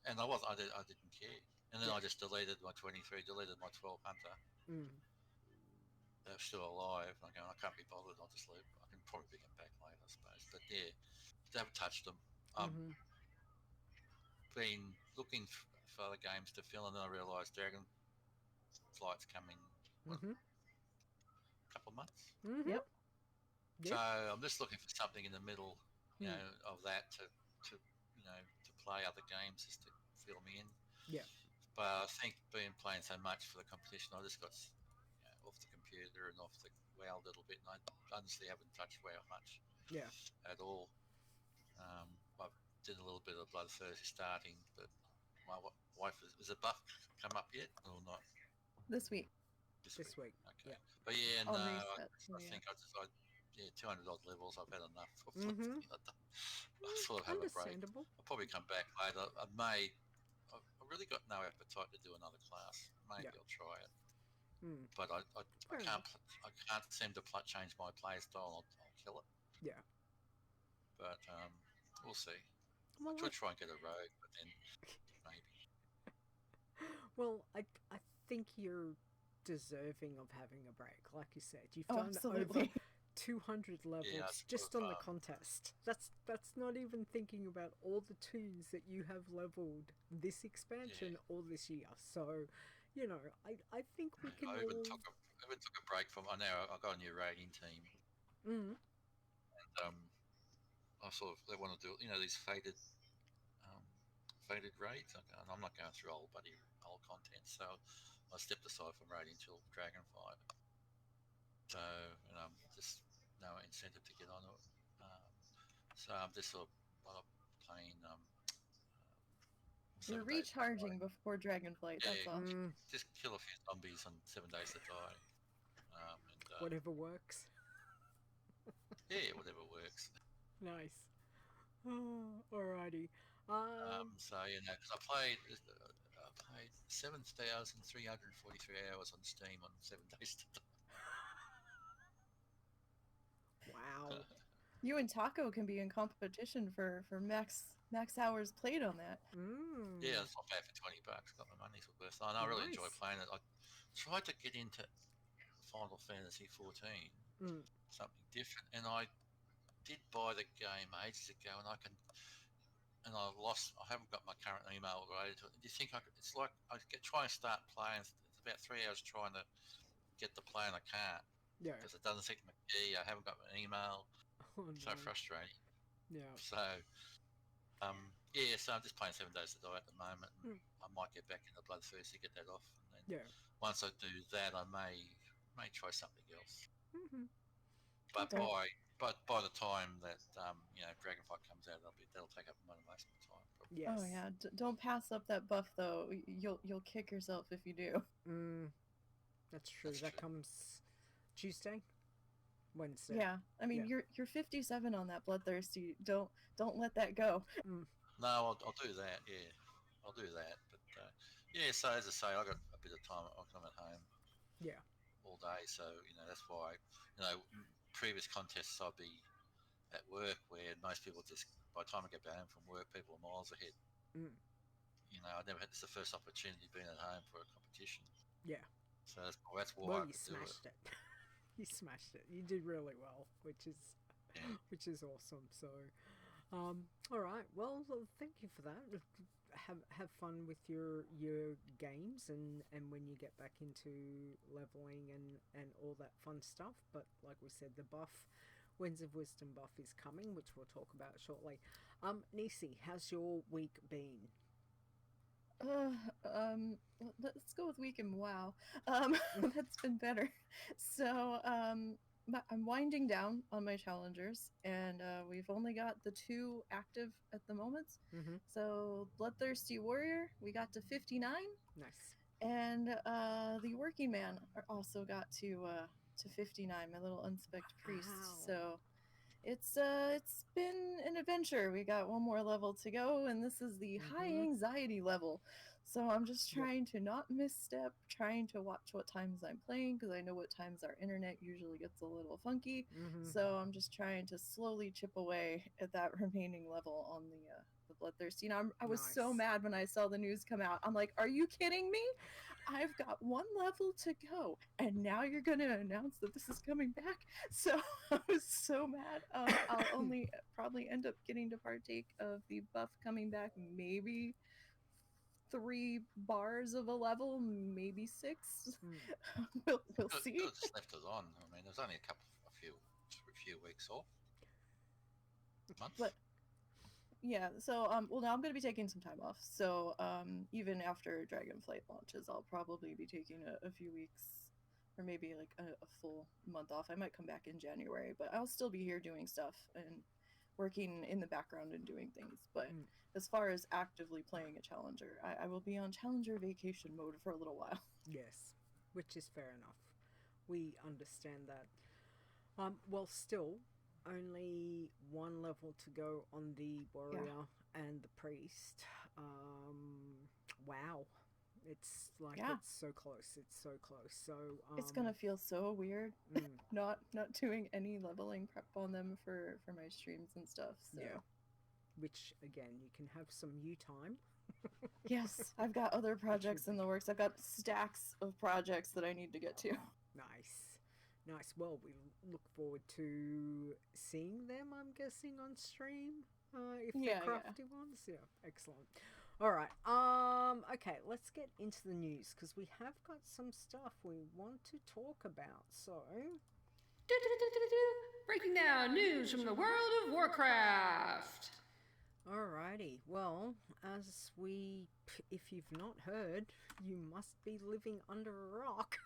[SPEAKER 5] And I didn't care. And then I just deleted my 23, deleted my 12 hunter. They're still alive. And I go, I can't be bothered. I'll just leave. I can probably pick them back later, I suppose. But yeah, they haven't touched them. Been looking for other games to fill, and then I realised Dragonflight's coming a couple of months.
[SPEAKER 2] Yep.
[SPEAKER 5] So I'm just looking for something in the middle, of that to play other games just to fill me in.
[SPEAKER 1] Yeah.
[SPEAKER 5] But I think playing so much for the competition, I just got off the computer and off the WoW a little bit, and I honestly haven't touched WoW much.
[SPEAKER 1] Yeah.
[SPEAKER 5] At all. I did a little bit of Bloodthirsty starting, but my wife is a buff come up yet or not?
[SPEAKER 2] This week.
[SPEAKER 1] This week.
[SPEAKER 5] Okay.
[SPEAKER 1] Yeah.
[SPEAKER 5] But yeah,
[SPEAKER 2] Oh,
[SPEAKER 5] no,
[SPEAKER 2] nice.
[SPEAKER 5] I think 200 odd levels. I've had enough. I sort of have a break.
[SPEAKER 1] Understandable.
[SPEAKER 5] I'll probably come back later. I've really got no appetite to do another class. Maybe I'll try it. But I can't seem to change my play style. I'll kill it.
[SPEAKER 1] Yeah.
[SPEAKER 5] But we'll see.
[SPEAKER 1] Well,
[SPEAKER 5] I could try and get a rogue, but then maybe.
[SPEAKER 1] Well, I think you're deserving of having a break. Like you said, you've
[SPEAKER 2] Oh,
[SPEAKER 1] done
[SPEAKER 2] absolutely.
[SPEAKER 1] over 200 levels
[SPEAKER 5] Yeah, it's
[SPEAKER 1] just
[SPEAKER 5] sort
[SPEAKER 1] on
[SPEAKER 5] of,
[SPEAKER 1] the contest. That's not even thinking about all the toons that you have leveled this expansion or this year. So, you know, I think we can
[SPEAKER 5] I
[SPEAKER 1] all.
[SPEAKER 5] even took a break from. I know I got a new raiding team,
[SPEAKER 1] Mm,
[SPEAKER 5] and I sort of they want to do these um, faded raids. And I'm not going through old content, so I stepped aside from raiding till Dragonflight. So just no incentive to get on it. So I'm just sort of playing.
[SPEAKER 2] You're
[SPEAKER 5] 7 days to die.
[SPEAKER 2] recharging before Dragonflight. That's
[SPEAKER 5] Yeah,
[SPEAKER 2] all.
[SPEAKER 5] just kill a few zombies on 7 days to die. And
[SPEAKER 1] whatever works.
[SPEAKER 5] yeah, whatever works.
[SPEAKER 1] Nice. Oh, alrighty.
[SPEAKER 5] So because I played 7,343 hours on Steam on 7 days to die.
[SPEAKER 1] Wow.
[SPEAKER 2] You and Taco can be in competition for max hours played on that.
[SPEAKER 5] Yeah, it's not bad for $20. Got my money's worth. And I really enjoy
[SPEAKER 1] Nice.
[SPEAKER 5] playing it. I tried to get into Final Fantasy 14, something different, and I did buy the game ages ago, and I lost. I haven't got my current email related to it. Do you think I could? It's like try and start playing. It's about 3 hours trying to get the play, and I can't
[SPEAKER 1] Yeah.
[SPEAKER 5] because it doesn't take my key. I haven't got an email.
[SPEAKER 1] Oh, no.
[SPEAKER 5] So frustrating.
[SPEAKER 1] Yeah.
[SPEAKER 5] So yeah. So I'm just playing 7 days to die at the moment. And I might get back into Bloodthirst to get that off, and then
[SPEAKER 1] Yeah.
[SPEAKER 5] once I do that, I may try something else.
[SPEAKER 1] Mm-hmm.
[SPEAKER 5] But
[SPEAKER 2] Okay.
[SPEAKER 5] by the time that Dragonflight comes out, that'll take up most of my time. Probably.
[SPEAKER 1] Yes.
[SPEAKER 2] Oh yeah, don't pass up that buff though. You'll kick yourself if you do.
[SPEAKER 1] That's true.
[SPEAKER 5] That's
[SPEAKER 1] that
[SPEAKER 5] true.
[SPEAKER 1] comes Tuesday, Wednesday.
[SPEAKER 2] Yeah, I mean
[SPEAKER 1] Yeah.
[SPEAKER 2] you're 57 on that Bloodthirsty. Don't let that go.
[SPEAKER 5] No, I'll do that. Yeah, I'll do that. But yeah, so as I say, I got a bit of time. I'm at home.
[SPEAKER 1] Yeah.
[SPEAKER 5] All day, so that's why previous contests I'd be at work where most people just by the time I get back home from work, people are miles ahead. I never had this the first opportunity being at home for a competition.
[SPEAKER 1] Yeah.
[SPEAKER 5] So that's why
[SPEAKER 1] Well,
[SPEAKER 5] I
[SPEAKER 1] you
[SPEAKER 5] could do it.
[SPEAKER 1] smashed it. You smashed it. You did really well, which is awesome. So, all right. Well, thank you for that. Have fun with your games and when you get back into leveling and all that fun stuff. But like we said, the buff, Winds of Wisdom buff is coming, which we'll talk about shortly. Nisi, how's your week been?
[SPEAKER 2] Let's go with week in WoW. That's been better. So, I'm winding down on my challengers, and we've only got the 2 active at the moment.
[SPEAKER 1] Mm-hmm.
[SPEAKER 2] So, Bloodthirsty Warrior, we got to 59.
[SPEAKER 1] Nice.
[SPEAKER 2] And the Working Man also got to 59. My little unspec'd priest.
[SPEAKER 1] Wow.
[SPEAKER 2] So. It's been an adventure. We got one more level to go, and this is the high anxiety level. So I'm just trying to not misstep, trying to watch what times I'm playing because I know what times our internet usually gets a little funky. So I'm just trying to slowly chip away at that remaining level on the Bloodthirsty. I was so mad when I saw the news come out. I'm like, are you kidding me? I've got 1 level to go, and now you're going to announce that this is coming back? So I was so mad. I'll only probably end up getting to partake of the buff coming back, maybe 3 bars of a level, maybe 6. We'll see.
[SPEAKER 5] Could have just left it on. I mean, there's only a few weeks off. Months.
[SPEAKER 2] But yeah, so well, now I'm going to be taking some time off. So even after Dragonflight launches, I'll probably be taking a few weeks, or maybe like a full month off. I might come back in January, but I'll still be here doing stuff and working in the background and doing things. But as far as actively playing a challenger, I will be on challenger vacation mode for a little while.
[SPEAKER 1] Yes, which is fair enough. We understand that. Well, still, only 1 level to go on the warrior and the priest. Wow. It's like it's so close. It's so close. So
[SPEAKER 2] it's gonna feel so weird not doing any leveling prep on them for my streams and stuff. So
[SPEAKER 1] which again, you can have some you time.
[SPEAKER 2] Yes, I've got other projects in the works. I've got stacks of projects that I need to get to.
[SPEAKER 1] Nice. Nice. Well, we look forward to seeing them, I'm guessing, on stream. If they're
[SPEAKER 2] Yeah,
[SPEAKER 1] crafty ones. Yeah, excellent. All right. Okay, let's get into the news because we have got some stuff we want to talk about. So,
[SPEAKER 6] Breaking down news from the world of Warcraft.
[SPEAKER 1] alrighty. Well, if you've not heard, you must be living under a rock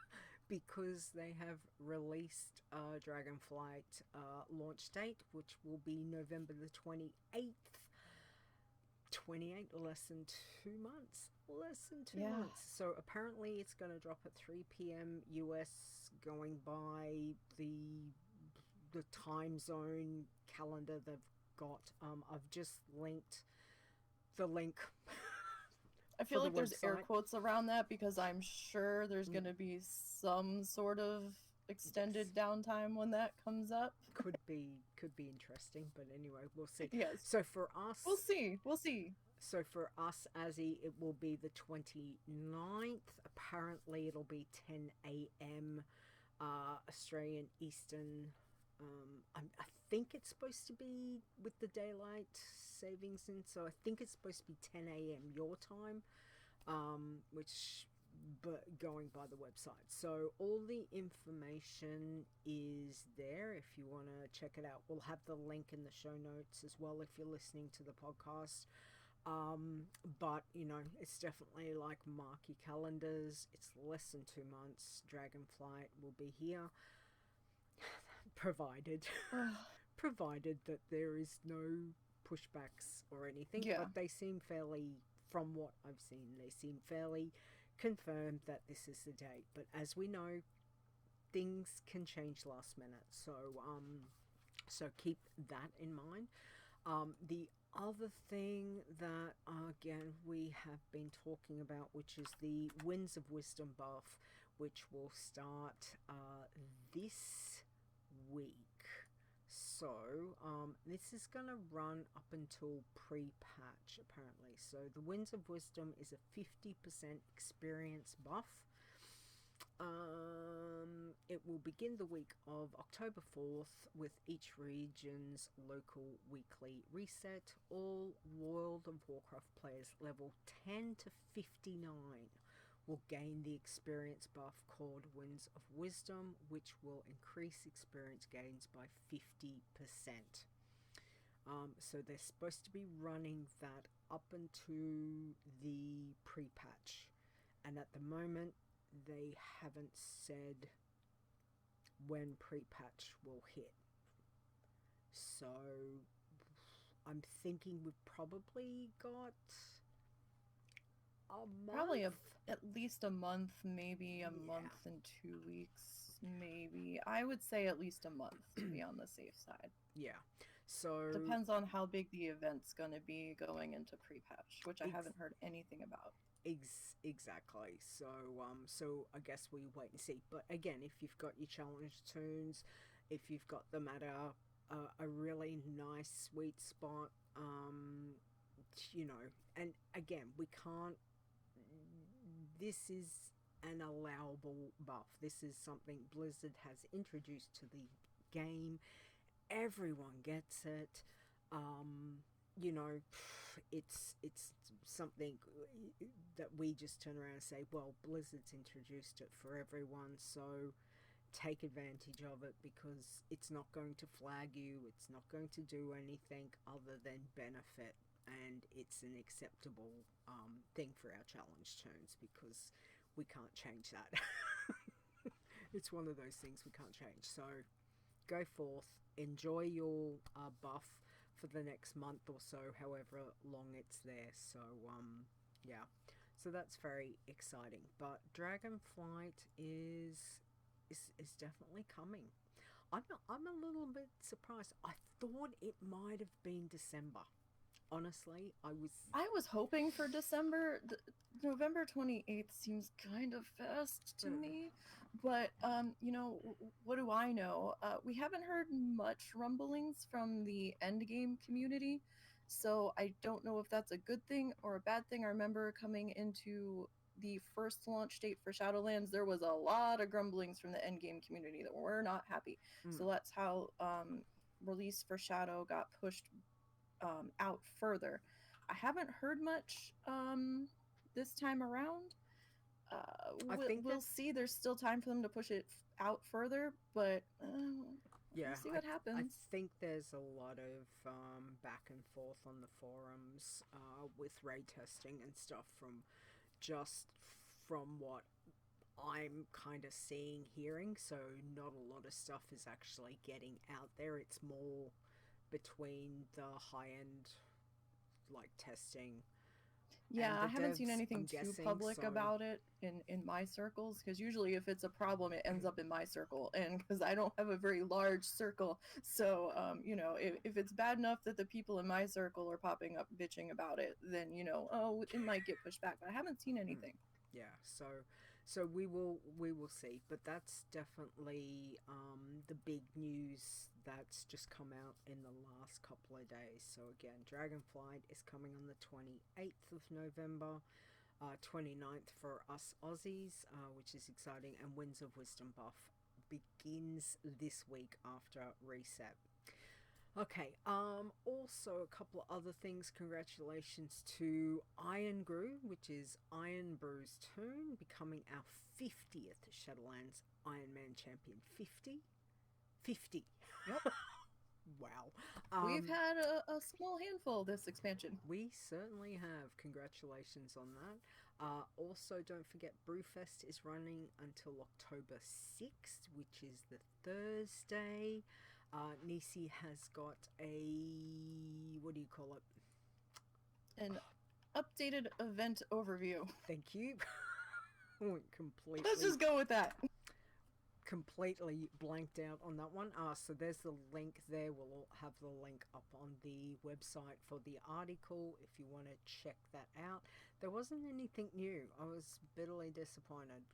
[SPEAKER 1] because they have released Dragonflight launch date, which will be November the 28th. 28, less than 2 months. Less than two
[SPEAKER 2] Yeah.
[SPEAKER 1] months. So apparently it's going to drop at 3 p.m. US, going by the time zone calendar they've got. I've just linked the link.
[SPEAKER 2] I feel
[SPEAKER 1] for
[SPEAKER 2] like
[SPEAKER 1] the
[SPEAKER 2] there's air
[SPEAKER 1] website.
[SPEAKER 2] quotes around that because I'm sure there's going to be some sort of extended downtime when that comes up.
[SPEAKER 1] Could be interesting, but anyway, we'll see.
[SPEAKER 2] Yes.
[SPEAKER 1] So for us,
[SPEAKER 2] We'll see. We'll see.
[SPEAKER 1] So for us, Azzy, it will be the 29th. Apparently, it'll be 10 a.m. Australian Eastern. I think it's supposed to be with the daylight savings in, so I think it's supposed to be 10 a.m. your time, but going by the website. So all the information is there if you want to check it out. We'll have the link in the show notes as well if you're listening to the podcast. But it's definitely like mark your calendars. It's less than 2 months. Dragonflight will be here, provided that there is no pushbacks or anything.
[SPEAKER 2] Yeah.
[SPEAKER 1] But they seem fairly, from what I've seen, they seem fairly confirmed that this is the date. But as we know, things can change last minute. So keep that in mind. The other thing that, again, we have been talking about, which is the Winds of Wisdom buff, which will start this week. So, this is going to run up until pre-patch, apparently. So, the Winds of Wisdom is a 50% experience buff. It will begin the week of October 4th with each region's local weekly reset. All World of Warcraft players level 10 to 59 will gain the experience buff called Winds of Wisdom, which will increase experience gains by 50%. So they're supposed to be running that up into the pre-patch. And at the moment, they haven't said when pre-patch will hit. So I'm thinking we've probably got a month.
[SPEAKER 2] Probably at least a month, maybe a month and 2 weeks, maybe. I would say at least a month to be on the safe side.
[SPEAKER 1] Yeah. So
[SPEAKER 2] Depends on how big the event's going to be going into pre-patch, which I haven't heard anything about.
[SPEAKER 1] Exactly. So I guess we wait and see. But again, if you've got your challenge tunes, if you've got them at a really nice sweet spot, and again, we can't. This is an allowable buff. This is something Blizzard has introduced to the game. Everyone gets it. It's something that we just turn around and say, well, Blizzard's introduced it for everyone, so take advantage of it because it's not going to flag you, it's not going to do anything other than benefit, and it's an acceptable thing for our challenge turns because we can't change that. It's one of those things we can't change. So go forth, enjoy your buff for the next month or so, however long it's there. So yeah, so that's very exciting. But Dragonflight is definitely coming. I'm a little bit surprised. I thought it might have been December. Honestly, I was
[SPEAKER 2] hoping for December. November 28th seems kind of fast to me, but what do I know? We haven't heard much rumblings from the endgame community, so I don't know if that's a good thing or a bad thing. I remember coming into the first launch date for Shadowlands, there was a lot of grumblings from the endgame community that were not happy. So that's how release for Shadow got pushed out further. I haven't heard much this time around. We'll see. There's still time for them to push it out further, but
[SPEAKER 1] yeah,
[SPEAKER 2] we'll see what happens.
[SPEAKER 1] I think there's a lot of back and forth on the forums with raid testing and stuff from what I'm kind of seeing, hearing. So not a lot of stuff is actually getting out there. It's more between the high end like testing.
[SPEAKER 2] Yeah, I haven't
[SPEAKER 1] devs,
[SPEAKER 2] seen anything
[SPEAKER 1] I'm
[SPEAKER 2] too
[SPEAKER 1] guessing,
[SPEAKER 2] public
[SPEAKER 1] so...
[SPEAKER 2] about it in my circles, because usually if it's a problem, it ends up in my circle, and because I don't have a very large circle, so you know, if it's bad enough that the people in my circle are popping up bitching about it, then you know, oh, it might get pushed back. But I haven't seen anything.
[SPEAKER 1] Yeah, so we will see, but that's definitely the big news that's just come out in the last couple of days. So again, Dragonflight is coming on the 28th of November, 29th for us Aussies, which is exciting, and Winds of Wisdom buff begins this week after reset. Okay, also a couple of other things. Congratulations to Irongru, which is Irnbrew's Tune, becoming our 50th Shadowlands Iron Man champion. 50? 50.
[SPEAKER 2] Yep.
[SPEAKER 1] Wow.
[SPEAKER 2] We've had a small handful this expansion.
[SPEAKER 1] We certainly have. Congratulations on that. Also, don't forget Brewfest is running until October 6th, which is the Thursday. Nisi has got what do you call it?
[SPEAKER 2] An updated event overview.
[SPEAKER 1] Thank you. Completely.
[SPEAKER 2] Let's just go with that.
[SPEAKER 1] Completely blanked out on that one. So there's the link there. We'll have the link up on the website for the article if you want to check that out. There wasn't anything new. I was bitterly disappointed.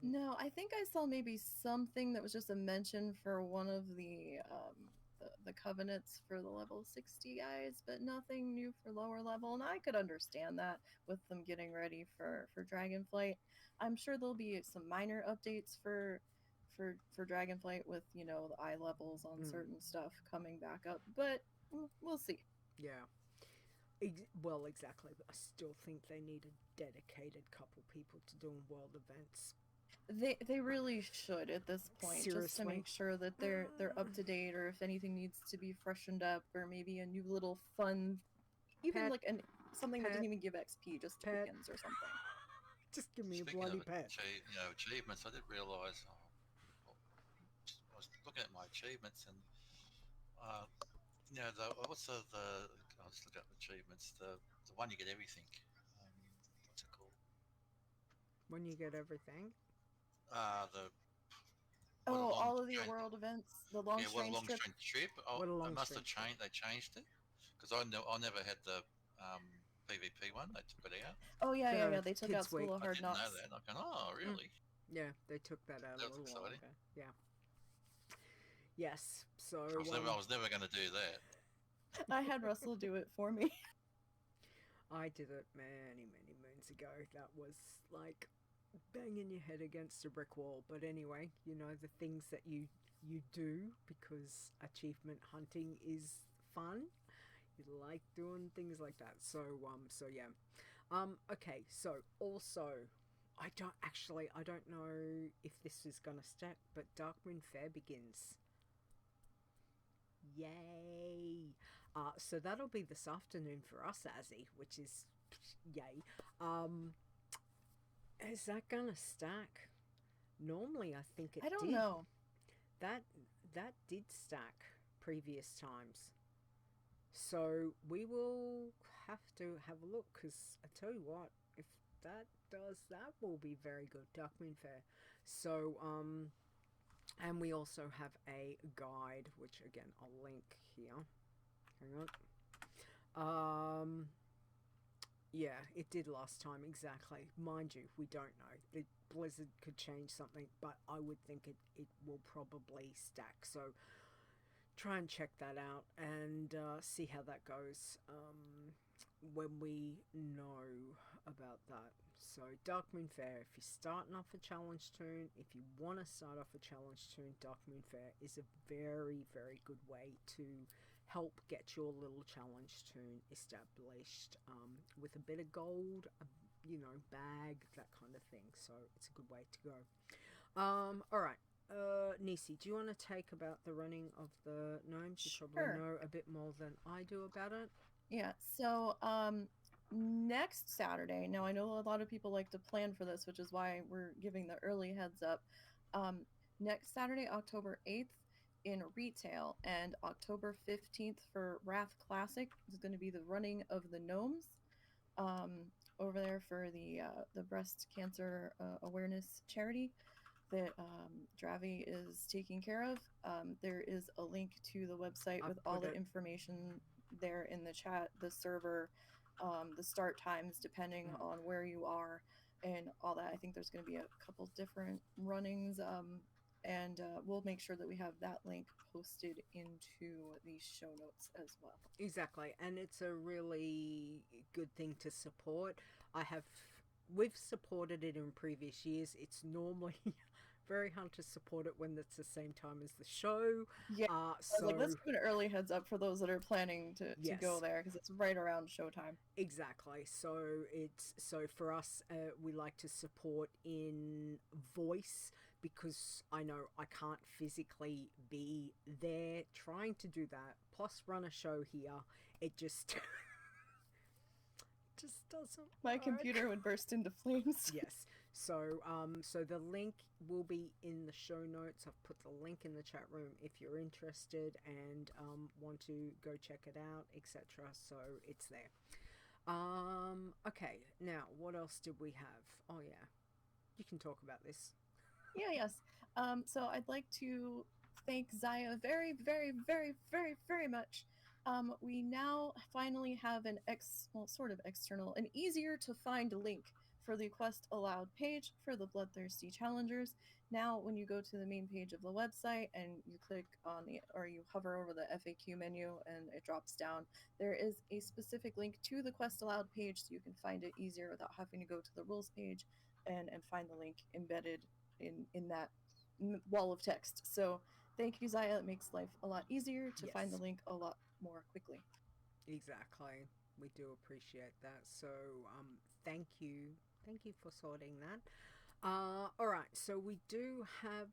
[SPEAKER 2] No, I think I saw maybe something that was just a mention for one of the covenants for the level 60 guys, but nothing new for lower level, and I could understand that with them getting ready for Dragonflight. I'm sure there'll be some minor updates for Dragonflight with, you know, the eye levels on certain stuff coming back up, but we'll see.
[SPEAKER 1] Yeah. Well, exactly. But I still think they need a dedicated couple people to doing world events.
[SPEAKER 2] They really should at this point.
[SPEAKER 1] Seriously?
[SPEAKER 2] Just to make sure that they're up to date, or if anything needs to be freshened up, or maybe a new little fun, even like something that doesn't even give XP, just tokens or something.
[SPEAKER 1] Just give me
[SPEAKER 5] Speaking
[SPEAKER 1] a bloody
[SPEAKER 5] of
[SPEAKER 1] pet.
[SPEAKER 5] Achievements, I did realise. I was looking at my achievements, and what's the I'll just look up achievements. The one you get everything. What's it called?
[SPEAKER 1] When you get everything.
[SPEAKER 2] All of the world events, the long strange trip.
[SPEAKER 5] Trip. Oh, they changed it, because I never had the PvP one. They took it out.
[SPEAKER 2] Oh yeah. They took out
[SPEAKER 1] Week.
[SPEAKER 2] School of Hard Knocks.
[SPEAKER 5] I didn't know that. I'm going, oh really?
[SPEAKER 1] Yeah, they took that out a little while ago. Yeah. Yes. So
[SPEAKER 5] I was never going to do that.
[SPEAKER 2] I had Russell do it for me.
[SPEAKER 1] I did it many moons ago. That was like banging your head against a brick wall. But anyway, you know, the things that you do, because achievement hunting is fun. You like doing things like that. So yeah. Okay, so also I don't know if this is gonna stack, but Darkmoon Faire begins. Yay! So that'll be this afternoon for us, Azzy, which is yay. Is that gonna stack? Normally, I think it did.
[SPEAKER 2] I don't know.
[SPEAKER 1] That did stack previous times. So we will have to have a look, because I tell you what, if that does, that will be very good. Darkmoon Faire. So, and we also have a guide, which again, I'll link here. Hang on. Yeah, it did last time, exactly. Mind you, we don't know. The Blizzard could change something, but I would think it will probably stack. So try and check that out and see how that goes when we know about that. So Darkmoon Faire, if you're starting off a challenge toon, if you want to start off a challenge toon, Darkmoon Faire is a very, very good way to help get your little challenge toon established with a bit of gold, bag, that kind of thing. So it's a good way to go. Alright. Nisi, do you want to take about the running of the gnomes? You probably know a bit more than I do about it.
[SPEAKER 2] Yeah, so next Saturday, now I know a lot of people like to plan for this, which is why we're giving the early heads up. Next Saturday, October 8th in retail, and October 15th for Wrath Classic is going to be the running of the gnomes over there for the breast cancer awareness charity that Dravi is taking care of. There is a link to the website with all the information there in the chat, the server, the start times depending on where you are, and all that. I think there's going to be a couple different runnings, and we'll make sure that we have that link posted into the show notes as well.
[SPEAKER 1] Exactly, and it's a really good thing to support. We've supported it in previous years. It's normally very hard to support it when it's the same time as the show.
[SPEAKER 2] Yeah,
[SPEAKER 1] so
[SPEAKER 2] let's give an early heads up for those that are planning to go there, because it's right around showtime.
[SPEAKER 1] Exactly. So for us, we like to support in voice, because I know I can't physically be there trying to do that. Plus, run a show here. It just doesn't.
[SPEAKER 2] My computer would burst into flames.
[SPEAKER 1] Yes. So the link will be in the show notes. I've put the link in the chat room if you're interested and want to go check it out, etc. So it's there. Okay, now what else did we have? Oh yeah, you can talk about this.
[SPEAKER 2] Yes. So I'd like to thank Zaya very, very, very, very, very much. We now finally have an sort of external, an easier to find link for the Quest Allowed page for the Bloodthirsty Challengers. Now, when you go to the main page of the website and you click on or you hover over the FAQ menu and it drops down, there is a specific link to the Quest Allowed page, so you can find it easier without having to go to the rules page and find the link embedded in that wall of text. So thank you, Zaya. It makes life a lot easier to find the link a lot more quickly.
[SPEAKER 1] Exactly. We do appreciate that. So thank you for sorting that. All right, so we do have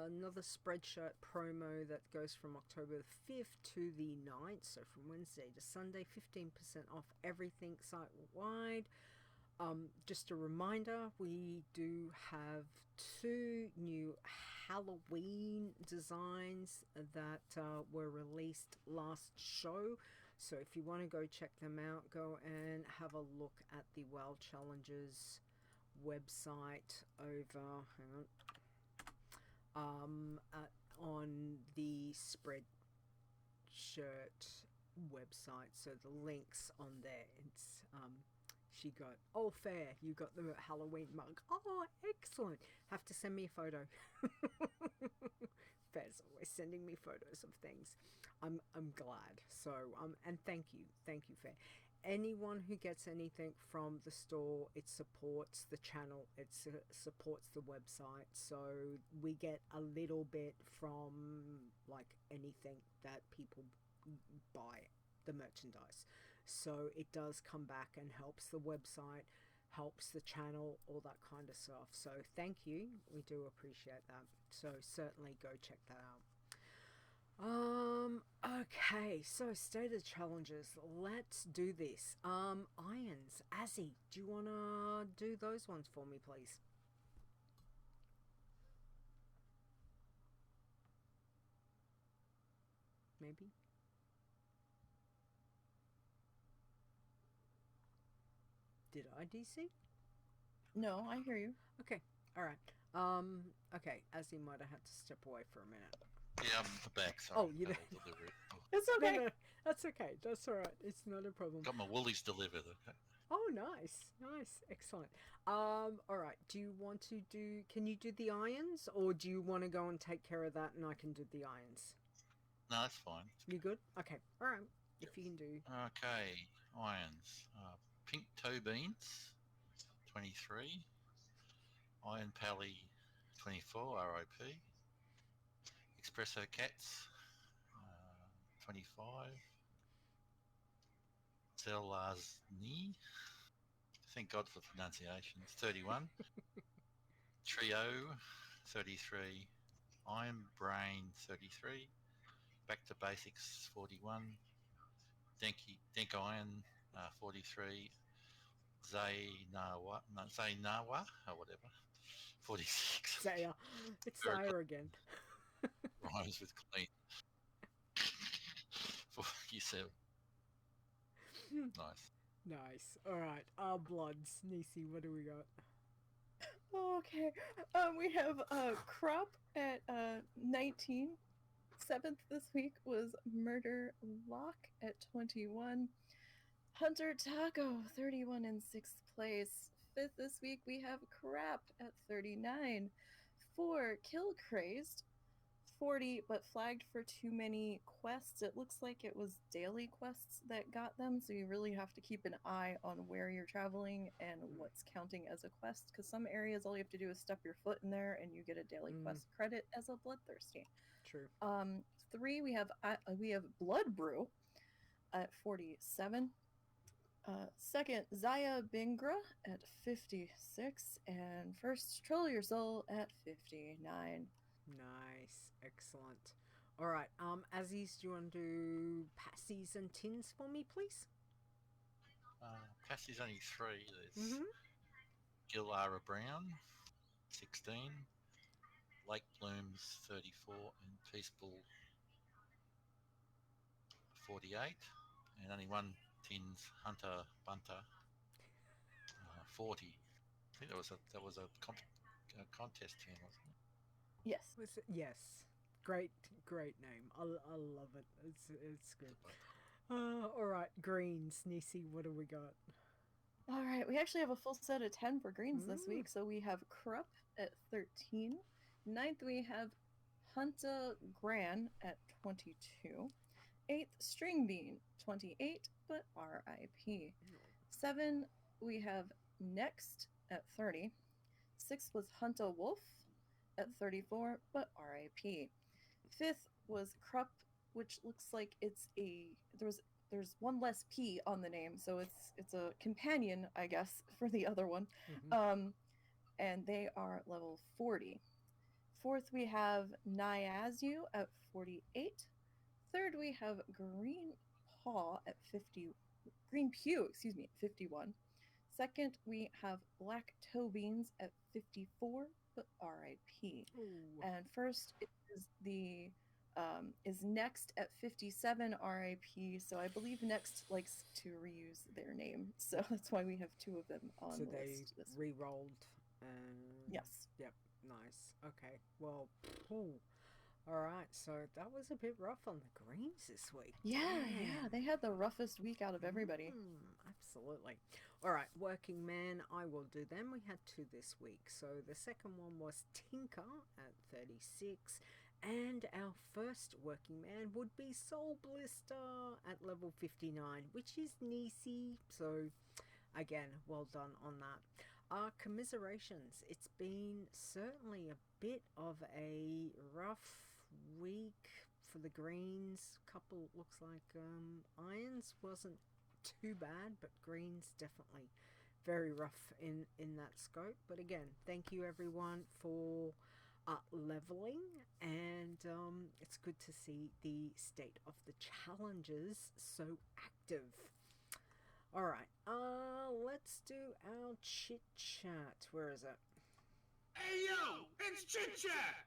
[SPEAKER 1] another Spreadshirt promo that goes from October the 5th to the 9th, so from Wednesday to Sunday, 15% off everything site-wide. Just a reminder, we do have 2 new Halloween designs that were released last show. So if you want to go check them out, go and have a look at the WoW Challenges website over, on the Spreadshirt website. So the link's on there. It's she got, oh fair, you got the Halloween mug. Oh, excellent. Have to send me a photo. Fair's always sending me photos of things. I'm glad. So and thank you Fair. Anyone who gets anything from the store, it supports the channel, it supports the website, so we get a little bit from like anything that people buy, the merchandise. So it does come back and helps the website, helps the channel, all that kind of stuff. So thank you, we do appreciate that. So certainly go check that out. Okay, so state of challenges, let's do this. Irons, Azzy, do you wanna do those ones for me, please? Maybe? Did I DC?
[SPEAKER 2] No, I hear you.
[SPEAKER 1] Okay, alright. Okay, Azzy might have had to step away for a minute.
[SPEAKER 5] Yeah, I'm back. Sorry.
[SPEAKER 1] Oh, you know.
[SPEAKER 2] It's okay.
[SPEAKER 1] No, that's okay. That's all right. It's not a problem.
[SPEAKER 5] Got my woolies delivered. Okay.
[SPEAKER 1] Oh, nice, excellent. All right. Do you want to do? Can you do the irons, or do you want to go and take care of that, and I can do the irons?
[SPEAKER 5] No, that's fine.
[SPEAKER 1] You good? Okay. All right. If you can do.
[SPEAKER 5] Okay, irons. Pink toe beans. 23. Iron Pally 24, RIP. Espresso Cats 25. Zelazny. Thank God for pronunciations. 31. Trio 33. Iron Brain 33. Back to Basics 41. Denk Iron 43. Zaynawa or whatever 46.
[SPEAKER 1] Zaya. It's Zaya again.
[SPEAKER 5] Rhymes with clean. 47. Nice.
[SPEAKER 1] Nice. Alright, our bloods. Nisi, what do we got?
[SPEAKER 2] Okay. We have Crop at 19. 7th this week was Murder Lock at 21. Hunter Taco 31 in 6th place. 5th this week we have Crap at 39. 4 Kill Crazed 40, but flagged for too many quests. It looks like it was daily quests that got them, so you really have to keep an eye on where you're traveling and what's counting as a quest, because some areas all you have to do is step your foot in there and you get a daily quest credit as a bloodthirsty.
[SPEAKER 1] True.
[SPEAKER 2] 3 we have Blood Brew at 47. Second, Zaya Bingra at 56, and first, Troll Your Soul at 59.
[SPEAKER 1] Nice. Excellent. Alright, Aziz, do you want to do passies and tins for me, please?
[SPEAKER 5] Passie's only 3. There's Gilara Brown 16. Lake Blooms 34 and Peaceful 48, and only one tins Hunter Bunter 40. I think that was a contest tin, wasn't it?
[SPEAKER 2] Yes.
[SPEAKER 1] Was it? Yes. Great name. I love it. It's good. Alright, greens. Nisi, what do we got?
[SPEAKER 2] Alright, we actually have a full set of 10 for greens this week. So we have Krupp at 13. 9th, we have Hunter Gran at 22. 8th, String Bean, 28, but RIP. 7, we have Next at 30. 6th was Hunter Wolf at 34, but RIP. 5th was Krupp, which looks like it's there's one less P on the name, so it's a companion, I guess, for the other one. And they are level 40. 4th, we have Nyazu at 48. 3rd, we have Green Pew at 51. 2nd, we have Black Toe Beans at 54, but RIP. And first is Next at 57, RIP. So I believe Next likes to reuse their name, so that's why we have 2 of them on the list.
[SPEAKER 1] So they re-rolled.
[SPEAKER 2] Yes.
[SPEAKER 1] Yep. Nice. Okay. Well. Alright, so that was a bit rough on the greens this week.
[SPEAKER 2] Yeah, they had the roughest week out of everybody.
[SPEAKER 1] Absolutely. Alright, Working Man, I will do them. We had 2 this week. So the second one was Tinker at 36. And our first Working Man would be Soul Blister at level 59, which is Nisi. So again, well done on that. Commiserations. It's been certainly a bit of a rough week for the greens. Couple looks like irons wasn't too bad, but greens definitely very rough in that scope. But again, thank you everyone for leveling, and it's good to see the state of the challenges so active. Alright, let's do our chit chat. Where is it?
[SPEAKER 4] Hey yo, it's chit chat!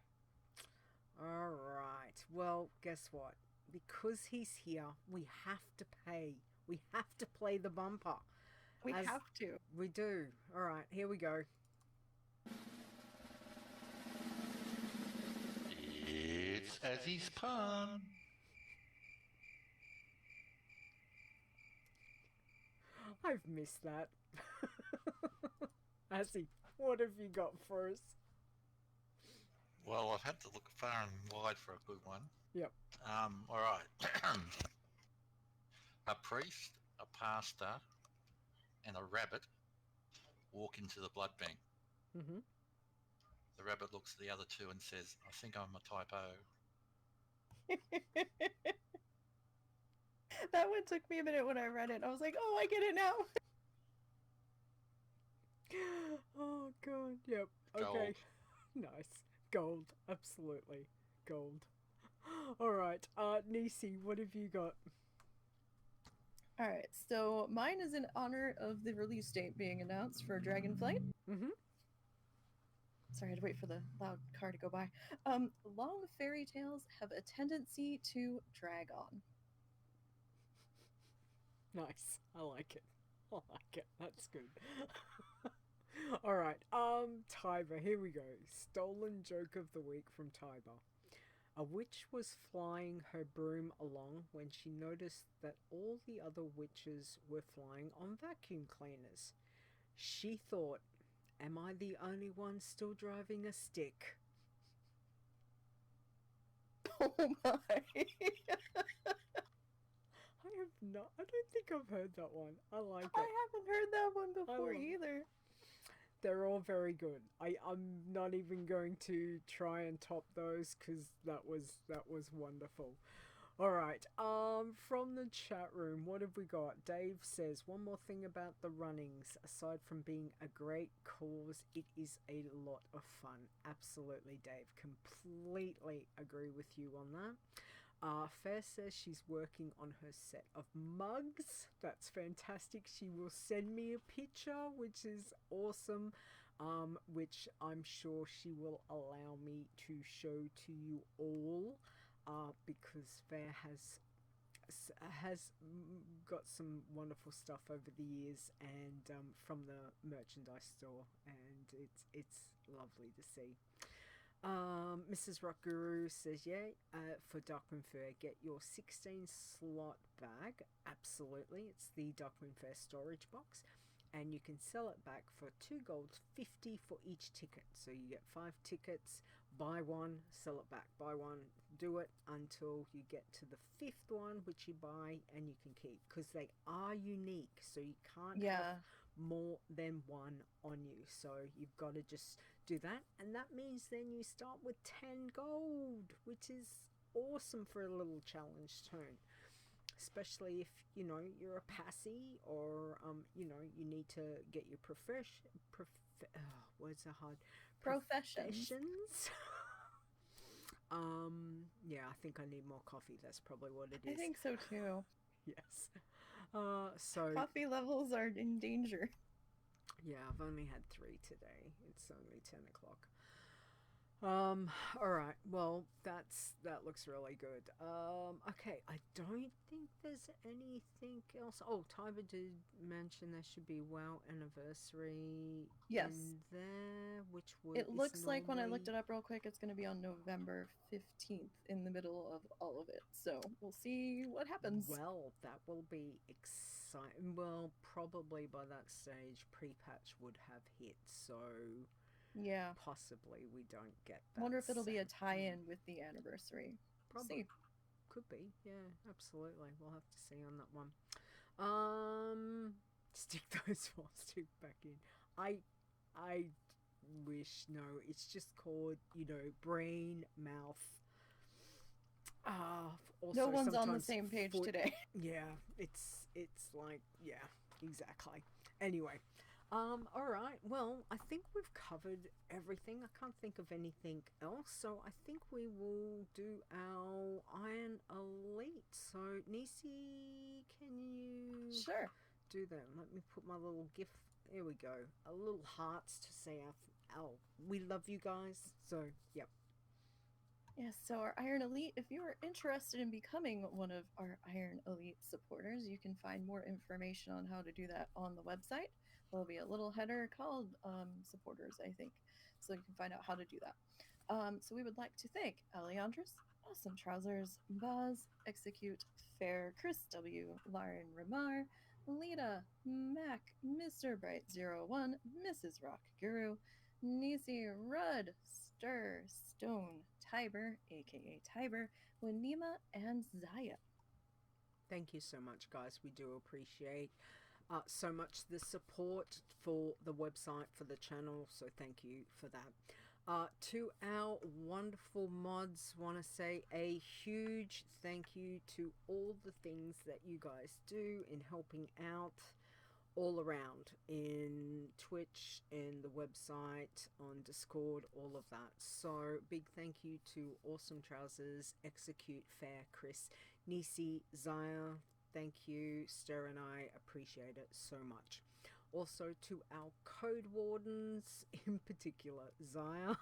[SPEAKER 1] Alright, well, guess what? Because he's here, we have to pay. We have to play the bumper.
[SPEAKER 2] We have to.
[SPEAKER 1] We do. Alright, here we go.
[SPEAKER 5] It's Azzy's Pun.
[SPEAKER 1] I've missed that. Azzy, what have you got for us?
[SPEAKER 5] Well, I've had to look far and wide for a good one.
[SPEAKER 1] Yep.
[SPEAKER 5] All right. A priest, a pastor, and a rabbit walk into the blood bank.
[SPEAKER 1] Mm-hmm.
[SPEAKER 5] The rabbit looks at the other two and says, I think I'm a typo.
[SPEAKER 2] That one took me a minute when I read it. I was like, oh, I get it now.
[SPEAKER 1] Oh god. Yep.
[SPEAKER 5] Gold.
[SPEAKER 1] Okay. Nice. Gold. Absolutely. Gold. Alright. Nisi, what have you got?
[SPEAKER 2] Alright, so mine is in honor of the release date being announced for Dragonflight.
[SPEAKER 1] Mm-hmm.
[SPEAKER 2] Sorry, I had to wait for the loud car to go by. Long fairy tales have a tendency to drag on.
[SPEAKER 1] Nice. I like it. I like it. That's good. Alright. Tiber, here we go. Stolen joke of the week from Tiber. A witch was flying her broom along when she noticed that all the other witches were flying on vacuum cleaners. She thought, am I the only one still driving a stick?
[SPEAKER 2] Oh my.
[SPEAKER 1] I don't think I've heard that one. I like it.
[SPEAKER 2] I haven't heard that one before
[SPEAKER 1] love it.
[SPEAKER 2] either.
[SPEAKER 1] They're all very good. I'm not even going to try and top those because that was wonderful. All right. From the chat room, what have we got? Dave says one more thing about the runnings. Aside from being a great cause, it is a lot of fun. Absolutely, Dave. Completely agree with you on that. Fair says she's working on her set of mugs. That's fantastic. She will send me a picture, which is awesome, which I'm sure she will allow me to show to you all, because Fair has got some wonderful stuff over the years and from the merchandise store, and it's lovely to see. Mrs. Rock Guru says, yeah, for Darkmoon Faire, get your 16 slot bag. Absolutely. It's the Darkmoon Faire storage box. And you can sell it back for 2 gold, 50 for each ticket. So you get 5 tickets, buy one, sell it back, buy one, do it until you get to the 5th one, which you buy and you can keep. Because they are unique, so you can't have more than one on you. So you've got to just do that, and that means then you start with 10 gold, which is awesome for a little challenge turn, especially if you're a passy, or you need to get your words are hard, professions. Yeah, I think I need more coffee. That's probably what it is.
[SPEAKER 2] I think so too.
[SPEAKER 1] Yes. So
[SPEAKER 2] coffee levels are in danger.
[SPEAKER 1] Yeah, I've only had 3 today. It's only 10 o'clock. Alright, well, that looks really good. Okay, I don't think there's anything else. Oh, Tiber did mention there should be WoW anniversary in there, which would...
[SPEAKER 2] It looks like when I looked it up real quick, it's going to be on November 15th in the middle of all of it. So we'll see what happens.
[SPEAKER 1] Well, that will be exciting. Well, probably by that stage, pre-patch would have hit, so...
[SPEAKER 2] Yeah.
[SPEAKER 1] Possibly we don't get that.
[SPEAKER 2] I wonder if it'll be a tie-in with the anniversary.
[SPEAKER 1] Probably.
[SPEAKER 2] See.
[SPEAKER 1] Could be. Yeah, absolutely. We'll have to see on that one. Stick those walls back in. I wish, no, it's just called, brain, mouth. Also
[SPEAKER 2] no one's on the same page today.
[SPEAKER 1] Yeah, it's like, yeah, exactly. Anyway. Alright, well, I think we've covered everything. I can't think of anything else, so I think we will do our Iron Elite. So, Nisi, can you do that? Let me put my little gif, there we go, a little hearts to say we love you guys, so, yep.
[SPEAKER 2] Yes, so our Iron Elite, if you are interested in becoming one of our Iron Elite supporters, you can find more information on how to do that on the website. There'll be a little header called supporters, I think, so you can find out how to do that. So we would like to thank Eliandris, Awesome Trousers, Baz, Execute, Fair, Chris W, Lauren Ramar, Leeta, Mac, Mr. Bright01, Mrs. Rock Guru, Nisi, Rudd, Stir, Stone, Tiber, aka Tiber, Wanima, and Zaya.
[SPEAKER 1] Thank you so much, guys. We do appreciate so much the support for the website, for the channel, so thank you for that. To our wonderful mods, want to say a huge thank you to all the things that you guys do in helping out all around, in Twitch, in the website, on Discord, all of that. So big thank you to Awesome Trousers, Execute, Fair, Chris, Nisi, Zaya. Thank you, Stir, and I appreciate it so much. Also to our code wardens, in particular Zaya,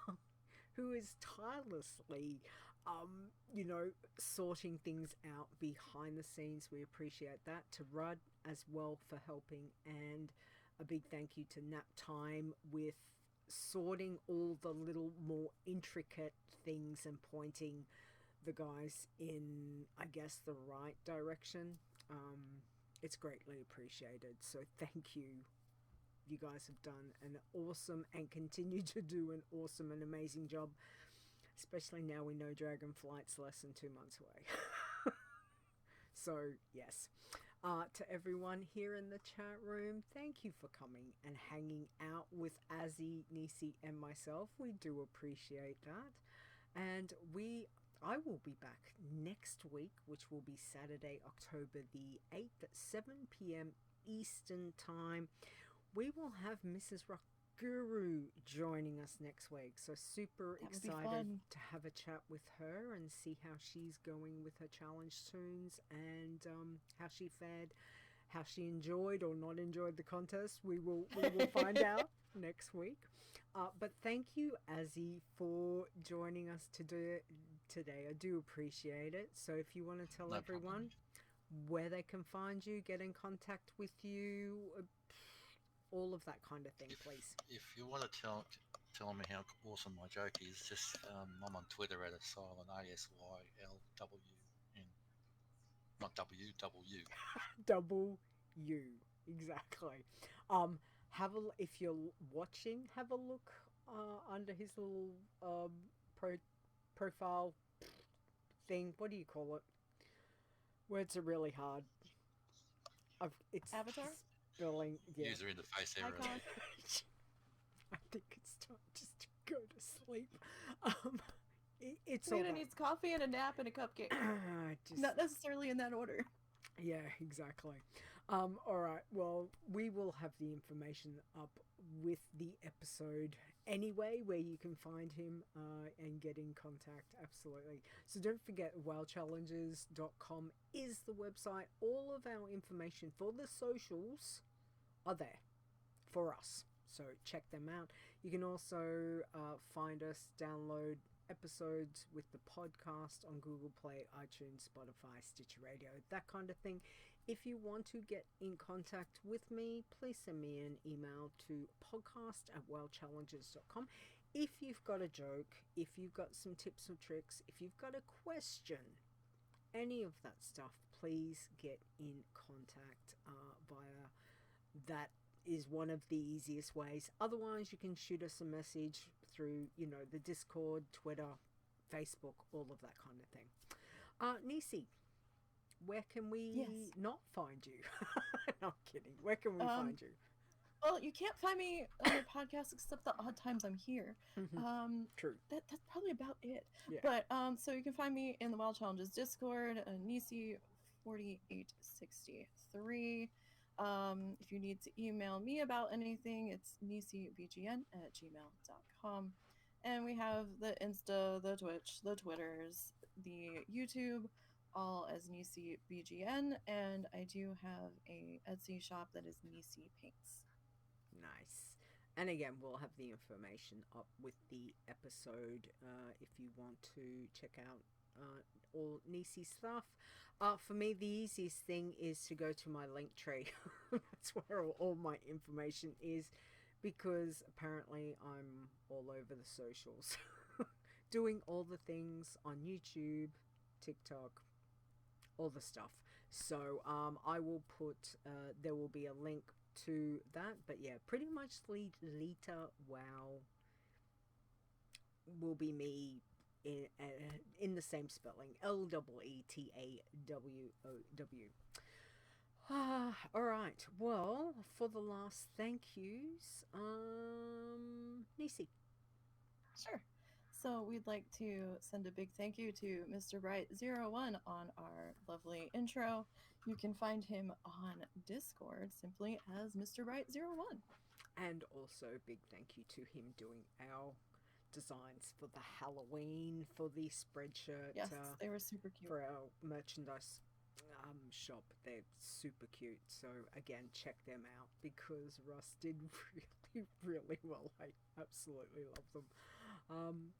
[SPEAKER 1] who is tirelessly, sorting things out behind the scenes. We appreciate that. To Rudd as well for helping, and a big thank you to Nap Time with sorting all the little more intricate things and pointing the guys in, I guess, the right direction. It's greatly appreciated. So thank you. You guys have done an awesome and continue to do an awesome and amazing job, especially now we know Dragonflight's less than 2 months away. So yes, to everyone here in the chat room, thank you for coming and hanging out with Azzy, Nisi, and myself. We do appreciate that. And I will be back next week, which will be Saturday, October the 8th at 7 p.m. Eastern Time. We will have Mrs. Rockguru joining us next week. So super excited to have a chat with her and see how she's going with her challenge tunes, and how she fared, how she enjoyed or not enjoyed the contest. We will find out next week. But thank you, Azzy, for joining us today. I do appreciate it. So if you want to tell everyone where they can find you, get in contact with you, all of that kind of thing, please.
[SPEAKER 5] If you want to tell me how awesome my joke is, just I'm on Twitter at Asylum, ASYLWN, not WW.
[SPEAKER 1] Double U, exactly. If you're watching, have a look under his little profile thing. What do you call it? Words are really hard. It's
[SPEAKER 2] Avatar?
[SPEAKER 1] Spelling, yeah.
[SPEAKER 5] User interface error.
[SPEAKER 1] I think it's time just to go to sleep. It's
[SPEAKER 2] Rita needs coffee and a nap and a cupcake. Not necessarily in that order.
[SPEAKER 1] Yeah, exactly. All right. Well, we will have the information up with the episode anyway, where you can find him and get in contact. Absolutely. So don't forget, wowchallenges.com is the website. All of our information for the socials are there for us. So check them out. You can also find us, download episodes with the podcast on Google Play, iTunes, Spotify, Stitcher Radio, that kind of thing. If you want to get in contact with me, please send me an email to podcast@wowchallenges.com. If you've got a joke, if you've got some tips or tricks, if you've got a question, any of that stuff, please get in contact via that. Is one of the easiest ways. Otherwise, you can shoot us a message through, the Discord, Twitter, Facebook, all of that kind of thing. Nisi, where can we not find you? No, I'm kidding. Where can we find you?
[SPEAKER 2] Well, you can't find me on your podcast except the odd times I'm here.
[SPEAKER 1] True.
[SPEAKER 2] That's probably about it.
[SPEAKER 1] Yeah.
[SPEAKER 2] But so you can find me in the WoW Challenges Discord, Nisi 4863. If you need to email me about anything, it's nisibgn@gmail.com. And we have the Insta, the Twitch, the Twitters, the YouTube, all as nisibgn. And I do have a Etsy shop that is Nisi Paints.
[SPEAKER 1] Nice. And again, we'll have the information up with the episode if you want to check out all Nisi stuff. For me, the easiest thing is to go to my link tree. That's where all my information is, because apparently I'm all over the socials doing all the things on YouTube, TikTok, all the stuff. So I will put there will be a link to that, but yeah, pretty much Leeta WoW will be me in the same spelling, LEETAWOW. All right. Well, for the last thank yous, Nisi.
[SPEAKER 2] Sure. So we'd like to send a big thank you to Mr. Bright01 on our lovely intro. You can find him on Discord simply as Mr. Bright01.
[SPEAKER 1] And also big thank you to him doing our designs for the Halloween, for the spreadshirt.
[SPEAKER 2] Yes, they were super cute.
[SPEAKER 1] For our merchandise shop. They're super cute. So again, check them out because Russ did really, really well. I absolutely love them.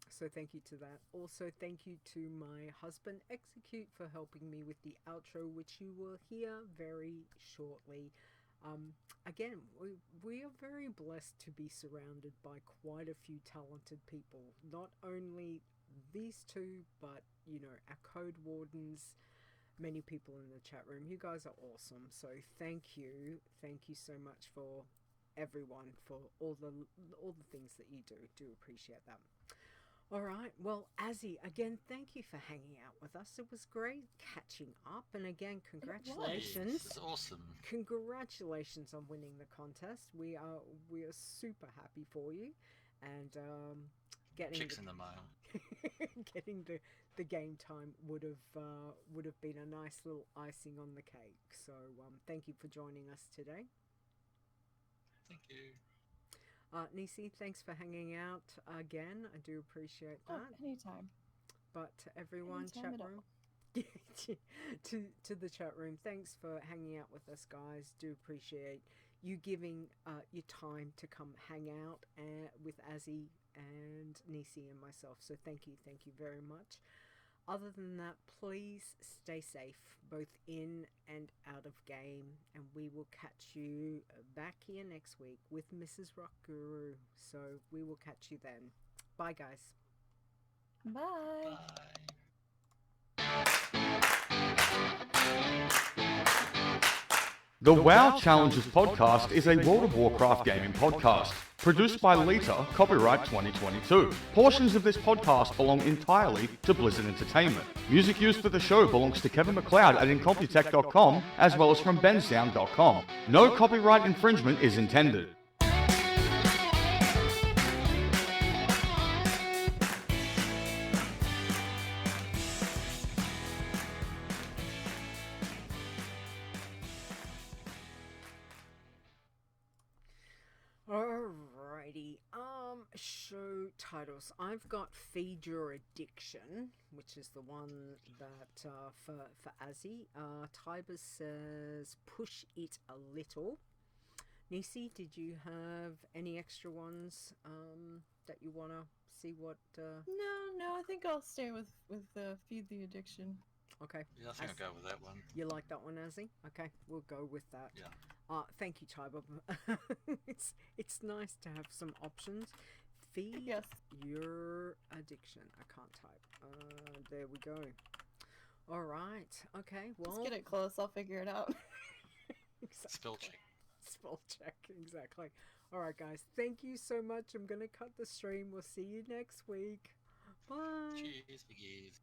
[SPEAKER 1] So thank you to that. Also, thank you to my husband Execute for helping me with the outro, which you will hear very shortly. Again, we are very blessed to be surrounded by quite a few talented people. Not only these two, but, you know, our code wardens, many people in the chat room. You guys are awesome. So thank you. Thank you so much for everyone, for all the things that you do. Do appreciate that. All right. Well, Azzy, again, thank you for hanging out with us. It was great catching up. And again, congratulations.
[SPEAKER 5] It's awesome.
[SPEAKER 1] Congratulations on winning the contest. We are super happy for you. And getting
[SPEAKER 5] Chicks in the mail.
[SPEAKER 1] getting the game time would have been a nice little icing on the cake. So thank you for joining us today.
[SPEAKER 5] Thank you.
[SPEAKER 1] Nisi, thanks for hanging out again. I do appreciate that.
[SPEAKER 2] Anytime.
[SPEAKER 1] But to everyone,
[SPEAKER 2] Anytime
[SPEAKER 1] chat room, to the chat room, thanks for hanging out with us, guys. Do appreciate you giving your time to come hang out with Azzy and Nisi and myself. So thank you very much. Other than that, please stay safe, both in and out of game, and we will catch you back here next week with Mrs. Rock Guru. So we will catch you then. Bye, guys.
[SPEAKER 2] Bye.
[SPEAKER 3] The WoW Challenges podcast is a World of Warcraft gaming podcast. Produced by Leeta, copyright 2022. Portions of this podcast belong entirely to Blizzard Entertainment. Music used for the show belongs to Kevin MacLeod at Incompetech.com as well as from bensound.com. No copyright infringement is intended.
[SPEAKER 1] Alrighty, show titles. I've got Feed Your Addiction, which is the one that, for Azzy. Tybus says Push It a Little. Nisi, did you have any extra ones, that you want to see what,
[SPEAKER 2] No, I think I'll stay with Feed the Addiction.
[SPEAKER 1] Okay.
[SPEAKER 5] Yeah, I think I'll go with that one.
[SPEAKER 1] You like that one, Azzy? Okay, we'll go with that.
[SPEAKER 5] Yeah.
[SPEAKER 1] Thank you, Tyber. it's nice to have some options. Feed Your Addiction. I can't type. There we go. All right. Okay. Well,
[SPEAKER 2] let's get it close. I'll figure it out.
[SPEAKER 1] Exactly.
[SPEAKER 5] Spell check.
[SPEAKER 1] Spell check. Exactly. All right, guys. Thank you so much. I'm gonna cut the stream. We'll see you next week. Bye.
[SPEAKER 5] Cheers, biggies.